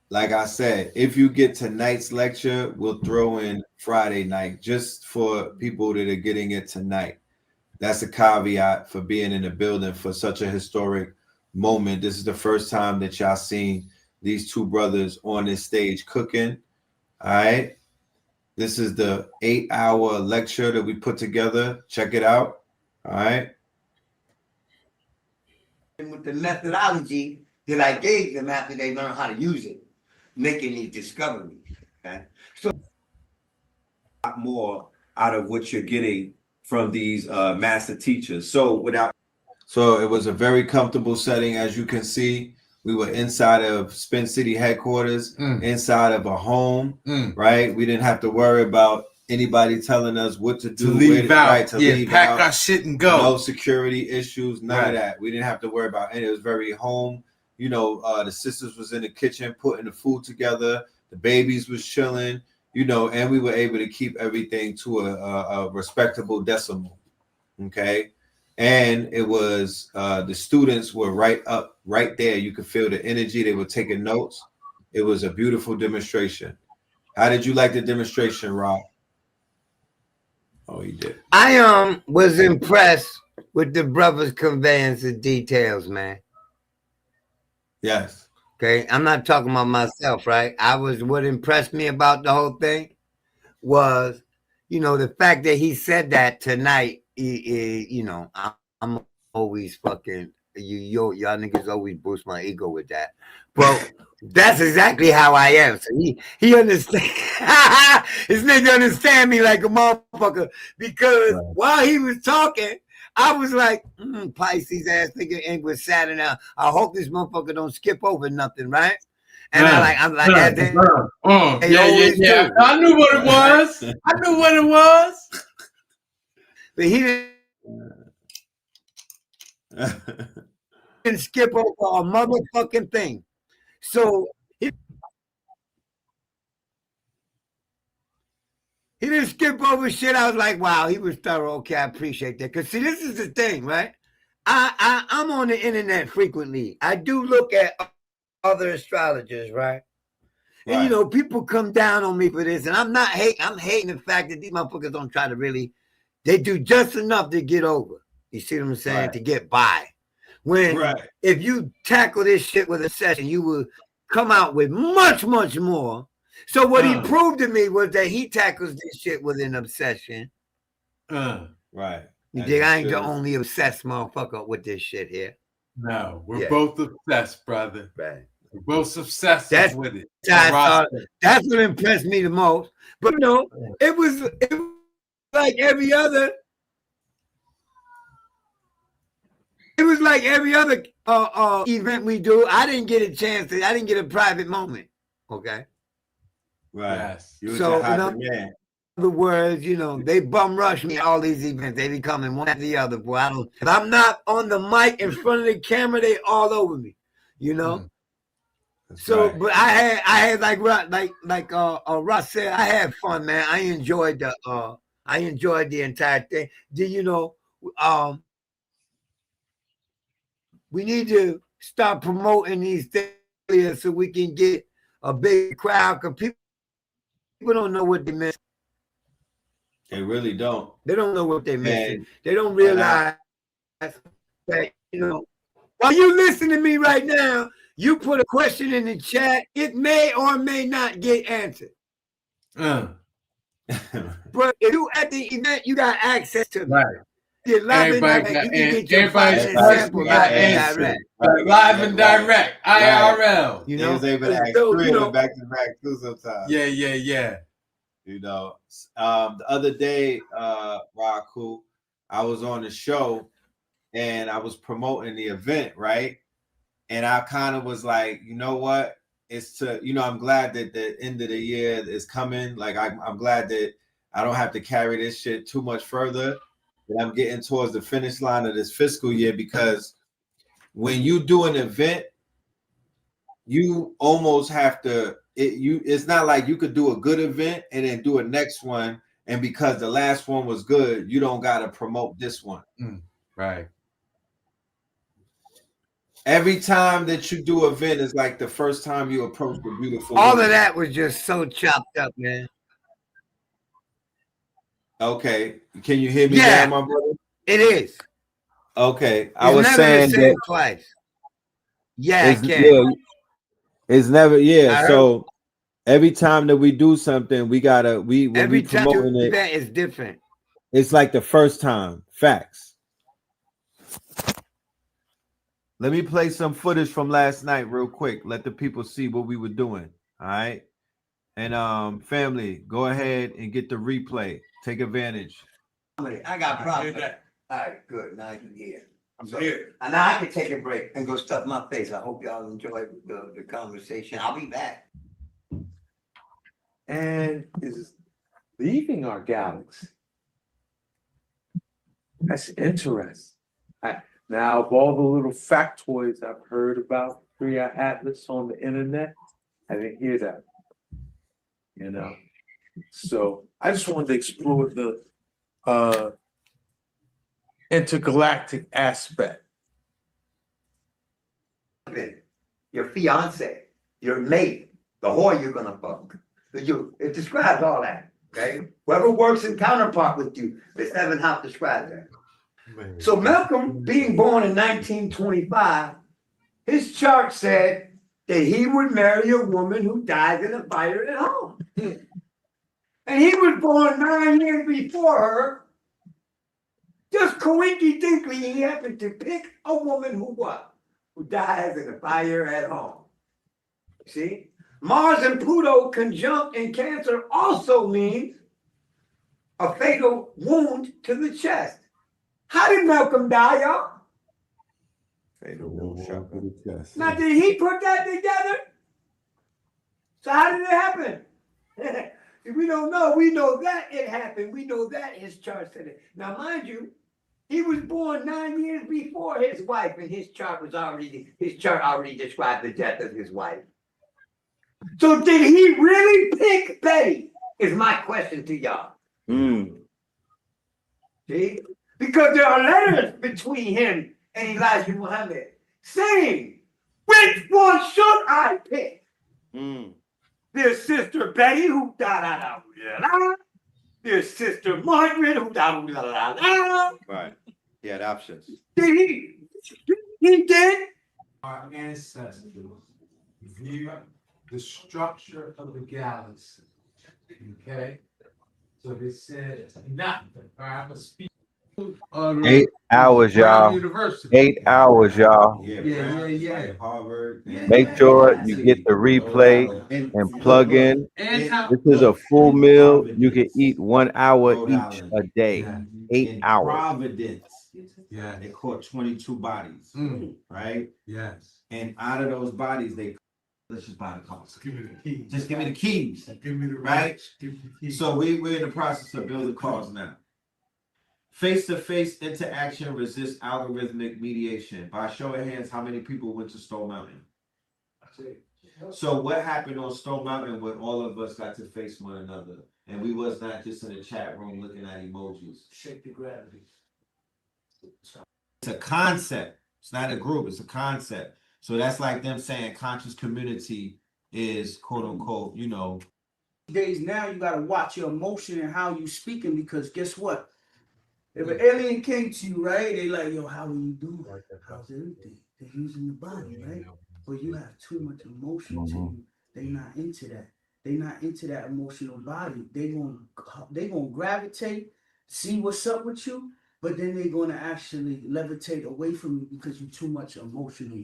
Like I said, if you get tonight's lecture, we'll throw in Friday night just for people that are getting it tonight. That's a caveat for being in the building for such a historic moment. This is the first time that y'all seen these two brothers on this stage cooking. All right. This is the 8-hour lecture that we put together. Check it out. All right. And with the methodology that I gave them after they learn how to use it, making these discoveries. Okay. So a lot more out of what you're getting from these master teachers. So it was a very comfortable setting. As you can see, we were inside of Spin City headquarters, inside of a home, right? We didn't have to worry about anybody telling us what to do. To leave out. Right, to leave pack out. our shit and go. No security issues, none of that. We didn't have to worry about any. It was very home. You know, the sisters was in the kitchen putting the food together. The babies was chilling, you know, and we were able to keep everything to a respectable decimal. Okay. And it was the students were right there. You could feel the energy. They were taking notes. It was a beautiful demonstration. How did you like the demonstration, Rob? Oh, you did. I was impressed with the brothers' conveyance of details, man. Yes. Okay. I'm not talking about myself, right? What impressed me about the whole thing was, you know, the fact that he said that tonight, you know, I'm always fucking, y'all niggas always boost my ego with that. But that's exactly how I am. So he understand. This nigga understand me like a motherfucker because while he was talking, I was like, Pisces ass nigga ain't with Saturn now. I hope this motherfucker don't skip over nothing, right? And I'm like, yeah. I knew what it was. I knew what it was. But he didn't skip over a motherfucking thing. So he didn't skip over shit. I was like, wow, he was thorough. Okay, I appreciate that. Because see, this is the thing, right? I'm on the internet frequently. I do look at other astrologers, right? And you know, people come down on me for this, and I'm not hating. I'm hating the fact that these motherfuckers don't try to really. They do just enough to get over. You see what I'm saying? To get by. When if you tackle this shit with a session, you will come out with much, much more. So what he proved to me was that he tackles this shit with an obsession. Right. You dig? I ain't the only obsessed motherfucker with this shit here. No, we're both obsessed, brother. Right. We're both obsessed with it. That's what impressed me the most. But no, it was like every other. It was like every other event we do. I didn't get a chance to. I didn't get a private moment. Okay. Right. Yes. So in other words, you know, they bum rush me all these events. They be coming one after the other. Boy, if I'm not on the mic in front of the camera, they all over me. You know. So, but I had like Russ said, I had fun, man. I enjoyed the entire thing. Do you know we need to start promoting these things so we can get a big crowd, because people don't know what they miss. They really don't. They don't know what they're missing. And, they don't realize that, you know, while you listen to me right now, you put a question in the chat, it may or may not get answered. But if you at the event, you got access to me. Right. Everybody got, you can get your 5 cent sample live and direct. Live and direct, IRL. You know, he was able to ask 3 of them back to back too sometimes. Yeah. You know, the other day, AHKU, I was on the show and I was promoting the event, right? And I kind of was like, you know what? It's to, you know, I'm glad that the end of the year is coming. Like, I'm glad that I don't have to carry this shit too much further. That I'm getting towards the finish line of this fiscal year, because when you do an event, you almost have to, it's not like you could do a good event and then do a next one, and because the last one was good, you don't got to promote this one. Right. Every time that you do an event is like the first time you approach the beautiful all woman. of that was just so chopped up, man. Okay, can you hear me now, my brother? It is. Okay, It's I was never saying the same that twice. Yeah, I can. It's never, I so every time that we do something, we gotta, when every we time promoting you it, event is different. it's like the first time. Facts. Let me play some footage from last night real quick. Let the people see what we were doing. All right. And family, go ahead and get the replay. Take advantage. I got problems. All right, good. Now I can hear. I'm here. And now I can take a break and go stuff my face. I hope y'all enjoy the conversation. I'll be back. And is leaving our galaxy. That's interesting. Now, of all the little factoids I've heard about 3i Atlas on the internet, I didn't hear that. You know, so I just wanted to explore the intergalactic aspect. Your fiance, your mate, the whore you're gonna fuck. It describes all that. Okay, whoever works in counterpart with you, the 7th house describes that. So Malcolm, being born in 1925, his chart said that he would marry a woman who dies in a fire at home. And he was born 9 years before her. Just coincidentally, he happened to pick a woman who what? Who dies in a fire at home. See? Mars and Pluto conjunct in Cancer also means a fatal wound to the chest. How did Malcolm die, y'all? Fatal wound shot to the chest. Now, did he put that together? So how did it happen? We don't know. We know that it happened. We know that his chart said it. Now, mind you, he was born 9 years before his wife, and his chart already described the death of his wife. So did he really pick Betty? Is my question to y'all. See? Because there are letters between him and Elijah Muhammad saying, which one should I pick? There's Sister Betty, who da-da-da-da-da. There's Sister Margaret, who da-da-da-da-da. Right. He had options. Did he? He did? Our ancestors view the structure of the galaxy. Okay? So they said nothing. All right, I'm going to speak. 8 hours, y'all. 8 hours, y'all. Yeah. Harvard. Make sure you get the replay and plug in. This is a full meal. You can eat 1 hour each a day. 8 hours. Providence. Yeah. They caught 22 bodies. Right? Yes. And out of those bodies, let's just buy the cars. Give me the keys. Just give me the keys. Give me the right. Give me the keys. So we're in the process of building cars now. Face-to-face interaction resists algorithmic mediation. By show of hands, how many people went to Stone Mountain? So what happened on Stone Mountain when all of us got to face one another? And we was not just in a chat room looking at emojis. Shake the gravity. It's a concept. It's not a group. It's a concept. So that's like them saying conscious community is quote unquote, you know. Days now you gotta watch your emotion and how you speaking, because guess what? If an alien came to you, right? They like, yo, how are you doing? How's everything? They're using the body, right? But you have too much emotion to you. They not into that. They not into that emotional body. They gonna gravitate, see what's up with you, but then they're gonna actually levitate away from you because you're too much emotional.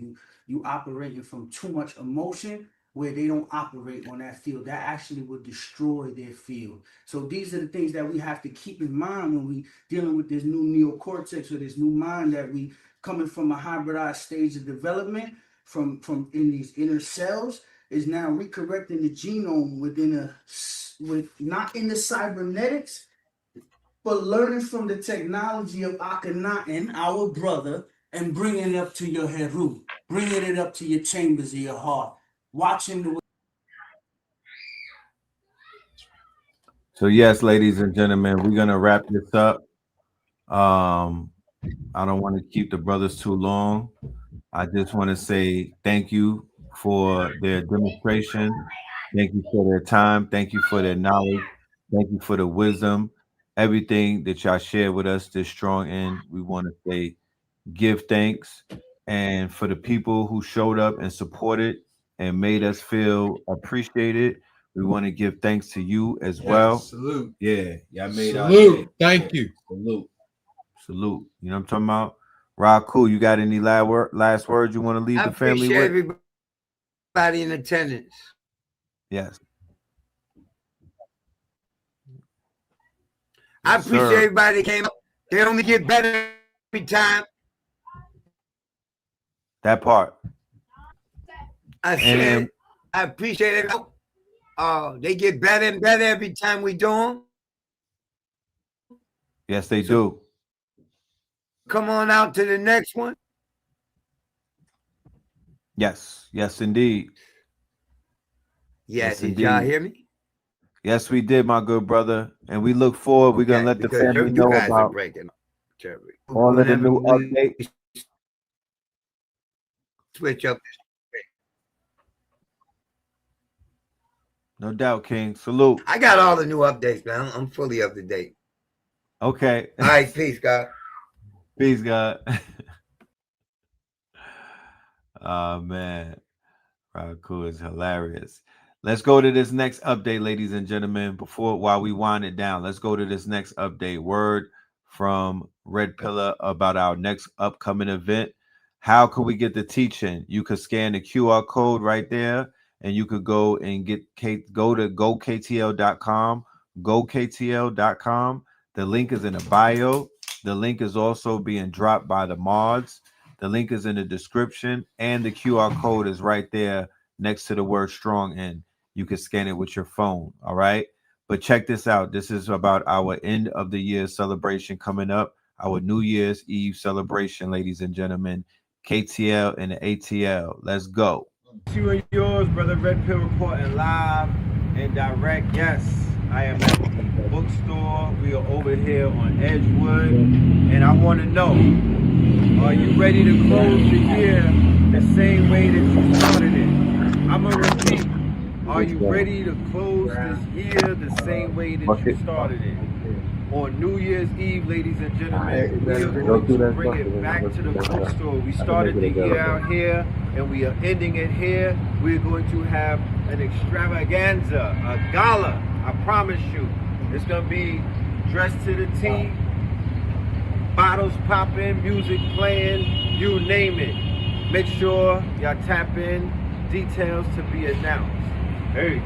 You operating from too much emotion where they don't operate on that field. That actually will destroy their field. So these are the things that we have to keep in mind when we dealing with this new neocortex or this new mind that we coming from a hybridized stage of development from in these inner cells is now recorrecting the genome with not in the cybernetics, but learning from the technology of Akhenaten, our brother, and bringing it up to your heru, bringing it up to your chambers of your heart, watching the. So yes, ladies and gentlemen, we're gonna wrap this up. I don't want to keep the brothers too long. I just want to say thank you for their demonstration. Thank you for their time. Thank you for their knowledge. Thank you for the wisdom. Everything that y'all shared with us this strong end. We want to say give thanks. And for the people who showed up and supported and made us feel appreciated, we want to give thanks to you as well. Salute. Yeah, y'all made our Salute. day. Thank you. Salute. Salute. You know what I'm talking about? RAS, you got any last words you want to leave the family with? Everybody in attendance. Yes. I appreciate everybody that came up. They only get better every time. That part. I said, I appreciate it. They get better and better every time we do them. Yes, they do. Come on out to the next one. Yes. Yes, indeed. Yeah, did y'all hear me? Yes, we did, my good brother. And we look forward. We're going to let the family know about all of the new updates. Switch up. No doubt, King. Salute. I got all the new updates, man. I'm fully up to date. Okay. All right, peace, God. Peace, God. Oh, man. Raku is hilarious. Let's go to this next update, ladies and gentlemen. While we wind it down, let's go to this next update. Word from Red Pillar about our next upcoming event. How can we get the teaching? You could scan the QR code right there, and you could go and go to goktl.com. Goktl.com. The link is in the bio. The link is also being dropped by the mods. The link is in the description, and the QR code is right there next to the word strong end. You can scan it with your phone. All right. But check this out. This is about our end of the year celebration coming up, our New Year's Eve celebration, ladies and gentlemen. KTL and the ATL. Let's go. You and yours, brother Red Pill, reporting live and direct. Yes, I am at the bookstore. We are over here on Edgewood, and I want to know, are you ready to close the year the same way that you started it? I'm going to repeat. Are you ready to close this year the same way that you started it? On New Year's Eve, ladies and gentlemen, we are going to bring it back to the bookstore. We started the year out here, and we are ending it here. We're going to have an extravaganza, a gala. I promise you. It's going to be dressed to the T, bottles popping, music playing, you name it. Make sure y'all tap in. Details to be announced. Hey.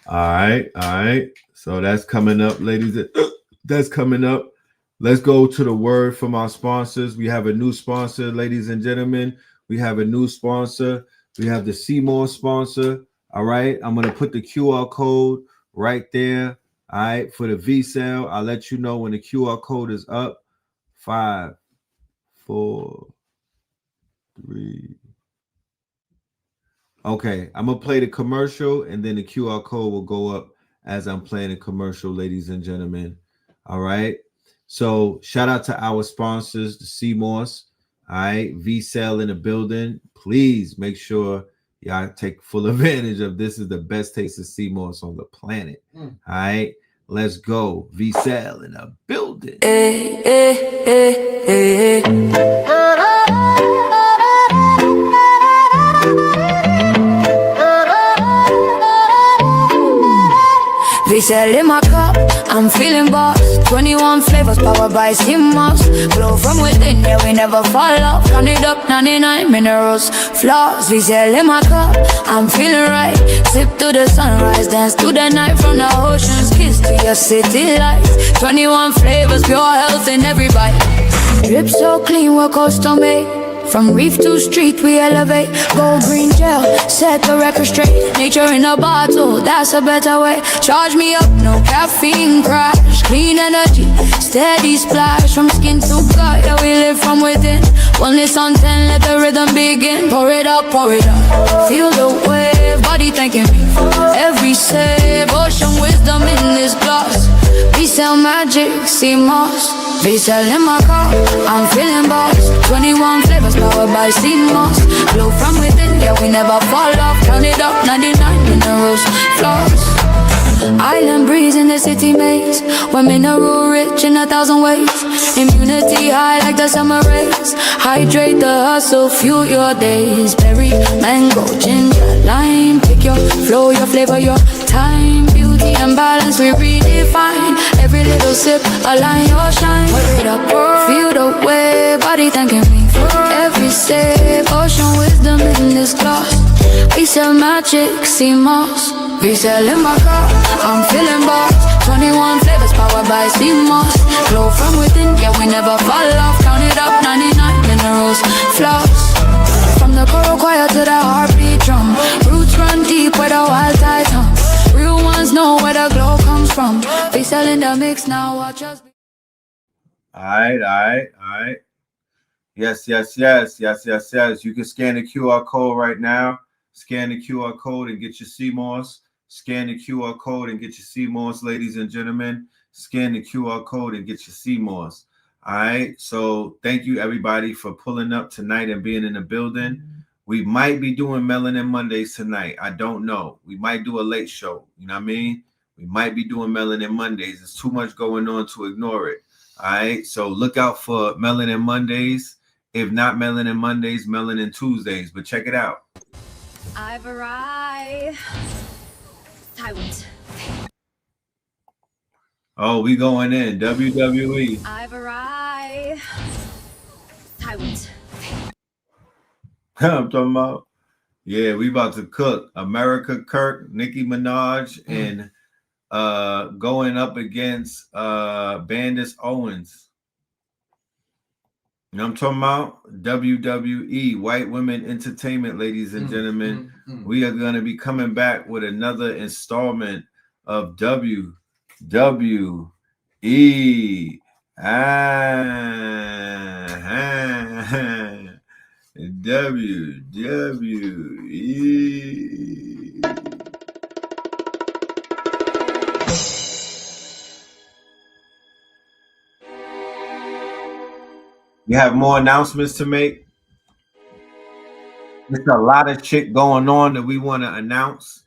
All right. So that's coming up, ladies. That's coming up. Let's go to the word from our sponsors. We have a new sponsor, ladies and gentlemen. We have a new sponsor. We have the Seymour sponsor. All right. I'm going to put the QR code right there. All right. For the V-Sale, I'll let you know when the QR code is up. 5, 4, 3. Okay, I'm gonna play the commercial and then the QR code will go up as I'm playing the commercial, ladies and gentlemen. All right. So shout out to our sponsors, the CMOS. All right, V-Cell in the building. Please make sure y'all take full advantage of this. Is the best taste of CMOS on the planet. All right, let's go. V-Cell in the building. V-Cell in my cup, I'm feeling boss. 21 flavors powered by CMOS. Glow from within, yeah, we never fall off. Count it up, 99 minerals, flaws. V-Cell in my cup, I'm feeling right. Sip to the sunrise, dance to the night. From the ocean's kiss to your city lights. 21 flavors, pure health in every bite. Drip so clean, we're custom made. From reef to street, we elevate. Gold green gel, set the record straight. Nature in a bottle, that's a better way. Charge me up, no caffeine crash. Clean energy, steady splash. From skin to gut, yeah, we live from within. Oneness on 10, let the rhythm begin. Pour it up, pour it up. Feel the wave, body thanking me. Every sip, ocean wisdom in this glass. V-Cell magic, CMOS. V-Cell in my car, I'm feeling boss. 21 flavors powered by CMOS. Glow from within, yeah, we never fall off. Count it up, 99 minerals, flaws. Island breeze in the city maze. We're mineral rich in 1,000 ways. Immunity high like the summer rays. Hydrate the hustle, fuel your days. Berry, mango, ginger, lime. Pick your flow, your flavor, your time. Beauty and balance we redefine. Every little sip, align your shine. Pour it up, feel the way, body thanking me. Every sip, ocean wisdom in this glass. V-Cell magic, CMOS. V-Cell in my car, I'm feeling boss. 21 flavors powered by CMOS. Glow from within, yeah, we never fall off. Count it up, 99 minerals, flaws. From the coral choir to the heartbeat drum. Roots run deep where the wild tides hum. Real ones know where the glow comes from. V-Cell in the mix now, watch us. All right. Yes. You can scan the QR code right now. Scan the QR code and get your CMOS. Scan the QR code and get your CMOS, ladies and gentlemen. Scan the QR code and get your CMOS. All right. So thank you, everybody, for pulling up tonight and being in the building. We might be doing Melanin Mondays tonight. I don't know. We might do a late show. You know what I mean? We might be doing Melanin Mondays. There's too much going on to ignore it. All right. So look out for Melanin Mondays. If not Melanin Mondays, Melanin Tuesdays. But check it out. I've arrived. Silent. Oh, we going in. WWE. I've arrived. Silent. I'm talking about. Yeah, we about to cook. America Kirk, Nicki Minaj, and going up against Bandis Owens. You know what I'm talking about? WWE, White Women Entertainment, ladies and gentlemen. We are going to be coming back with another installment of WWE. WWE. We have more announcements to make. There's a lot of shit going on that we want to announce.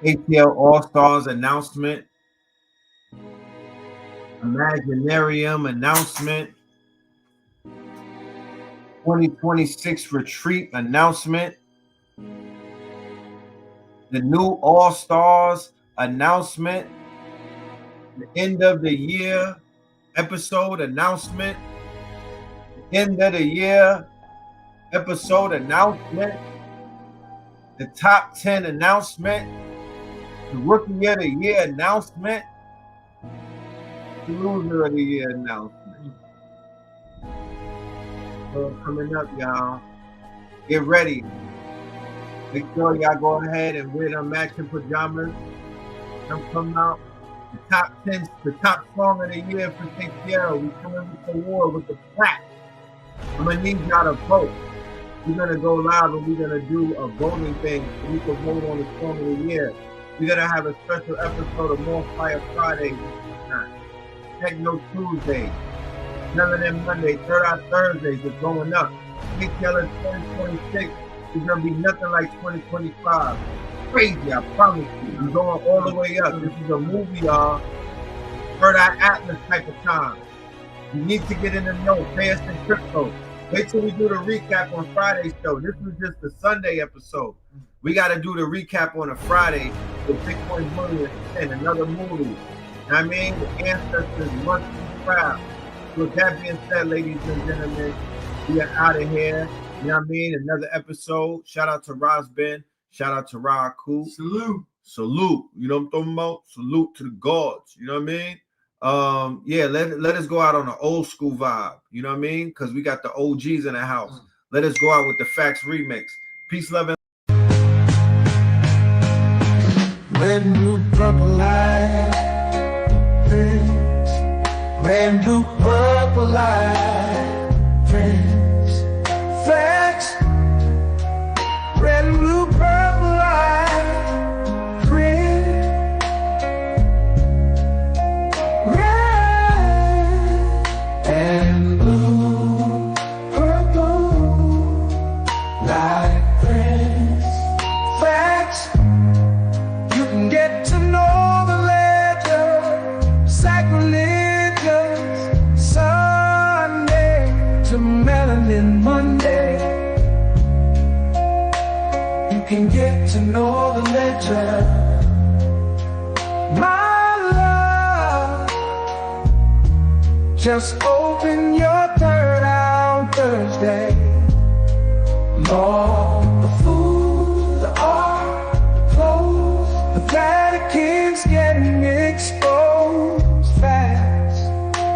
ATL All-Stars announcement. Imaginarium announcement. 2026 retreat announcement. The new All-Stars announcement. The end of the year episode announcement. The end of the year episode announcement. The top 10 announcement. The rookie of the year announcement. The loser of the year announcement. So coming up, y'all. Get ready. Make sure y'all go ahead and wear them matching pajamas. Come out. The top 10, the top song of the year for St. Pierre. We coming with the war with the plaque. I'm gonna need y'all to vote. we're gonna go live and we're gonna do a voting thing so we can vote on the song of the year. We're gonna have a special episode of More Fire Friday, Techno Tuesday, Melanin Monday, Third Eye Thursdays is going up. Big Killer 2026 is gonna be nothing like 2025. Crazy, I promise you. We're going all the way up. This is a movie, y'all. Third Eye Atlas type of time. You need to get in the know, pay us in crypto. Wait till we do the recap on Friday's show. This was just the Sunday episode. We got to do the recap on a Friday with Bitcoin Million and another movie. I mean, the ancestors must be proud. So with that being said, ladies and gentlemen, we are out of here. You know what I mean? Another episode. Shout out to RAS Ben. Shout out to AHKU. Salute. Salute. You know what I'm talking about? Salute to the gods. You know what I mean? Yeah, let us go out on an old school vibe. You know what I mean? Because we got the OGs in the house. Let us go out with the Facts remix. Peace, love, and red, blue, purple light, friends. Red, blue, purple light, friends. Facts. Red, blue, purple light, friends. Red and blue, purple light, friends. Facts. You can get to know the ledger, sacrilegious Sunday to Melanin Monday. You can get to know the ledger, my love. Just open your third eye on Thursday. Lord, the food, the art, the clothes, the Vatican's getting exposed fast.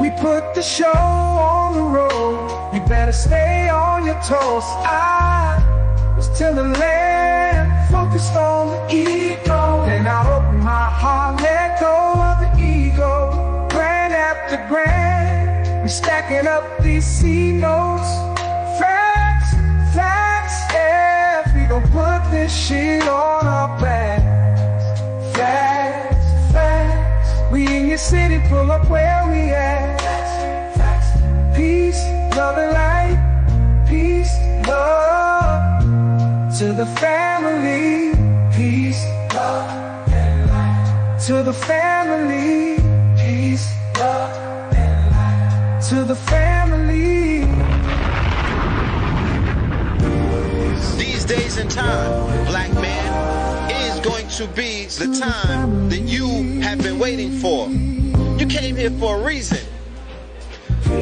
We put the show on the road. You better stay on your toes. I was till the land focused on the ego. Then I open my heart, let go of the ego. Grand after grand, we're stacking up these C notes. Facts, facts, yeah. We gon' put this shit on our backs. Facts, facts. We in your city, pull up where we at. Facts, facts. Peace, love and light. Peace, love. To the family, peace, love, and light. To the family, peace, love, and light. To the family. These days and time, black man, is going to be the time that you have been waiting for. You came here for a reason.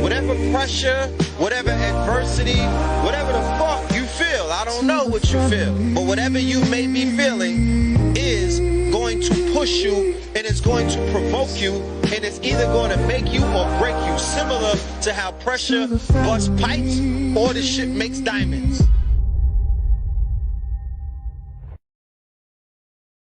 Whatever pressure, whatever adversity, whatever the fuck you feel, I don't know what you feel, but whatever you may be feeling is going to push you and it's going to provoke you and it's either going to make you or break you, similar to how pressure busts pipes or the shit makes diamonds.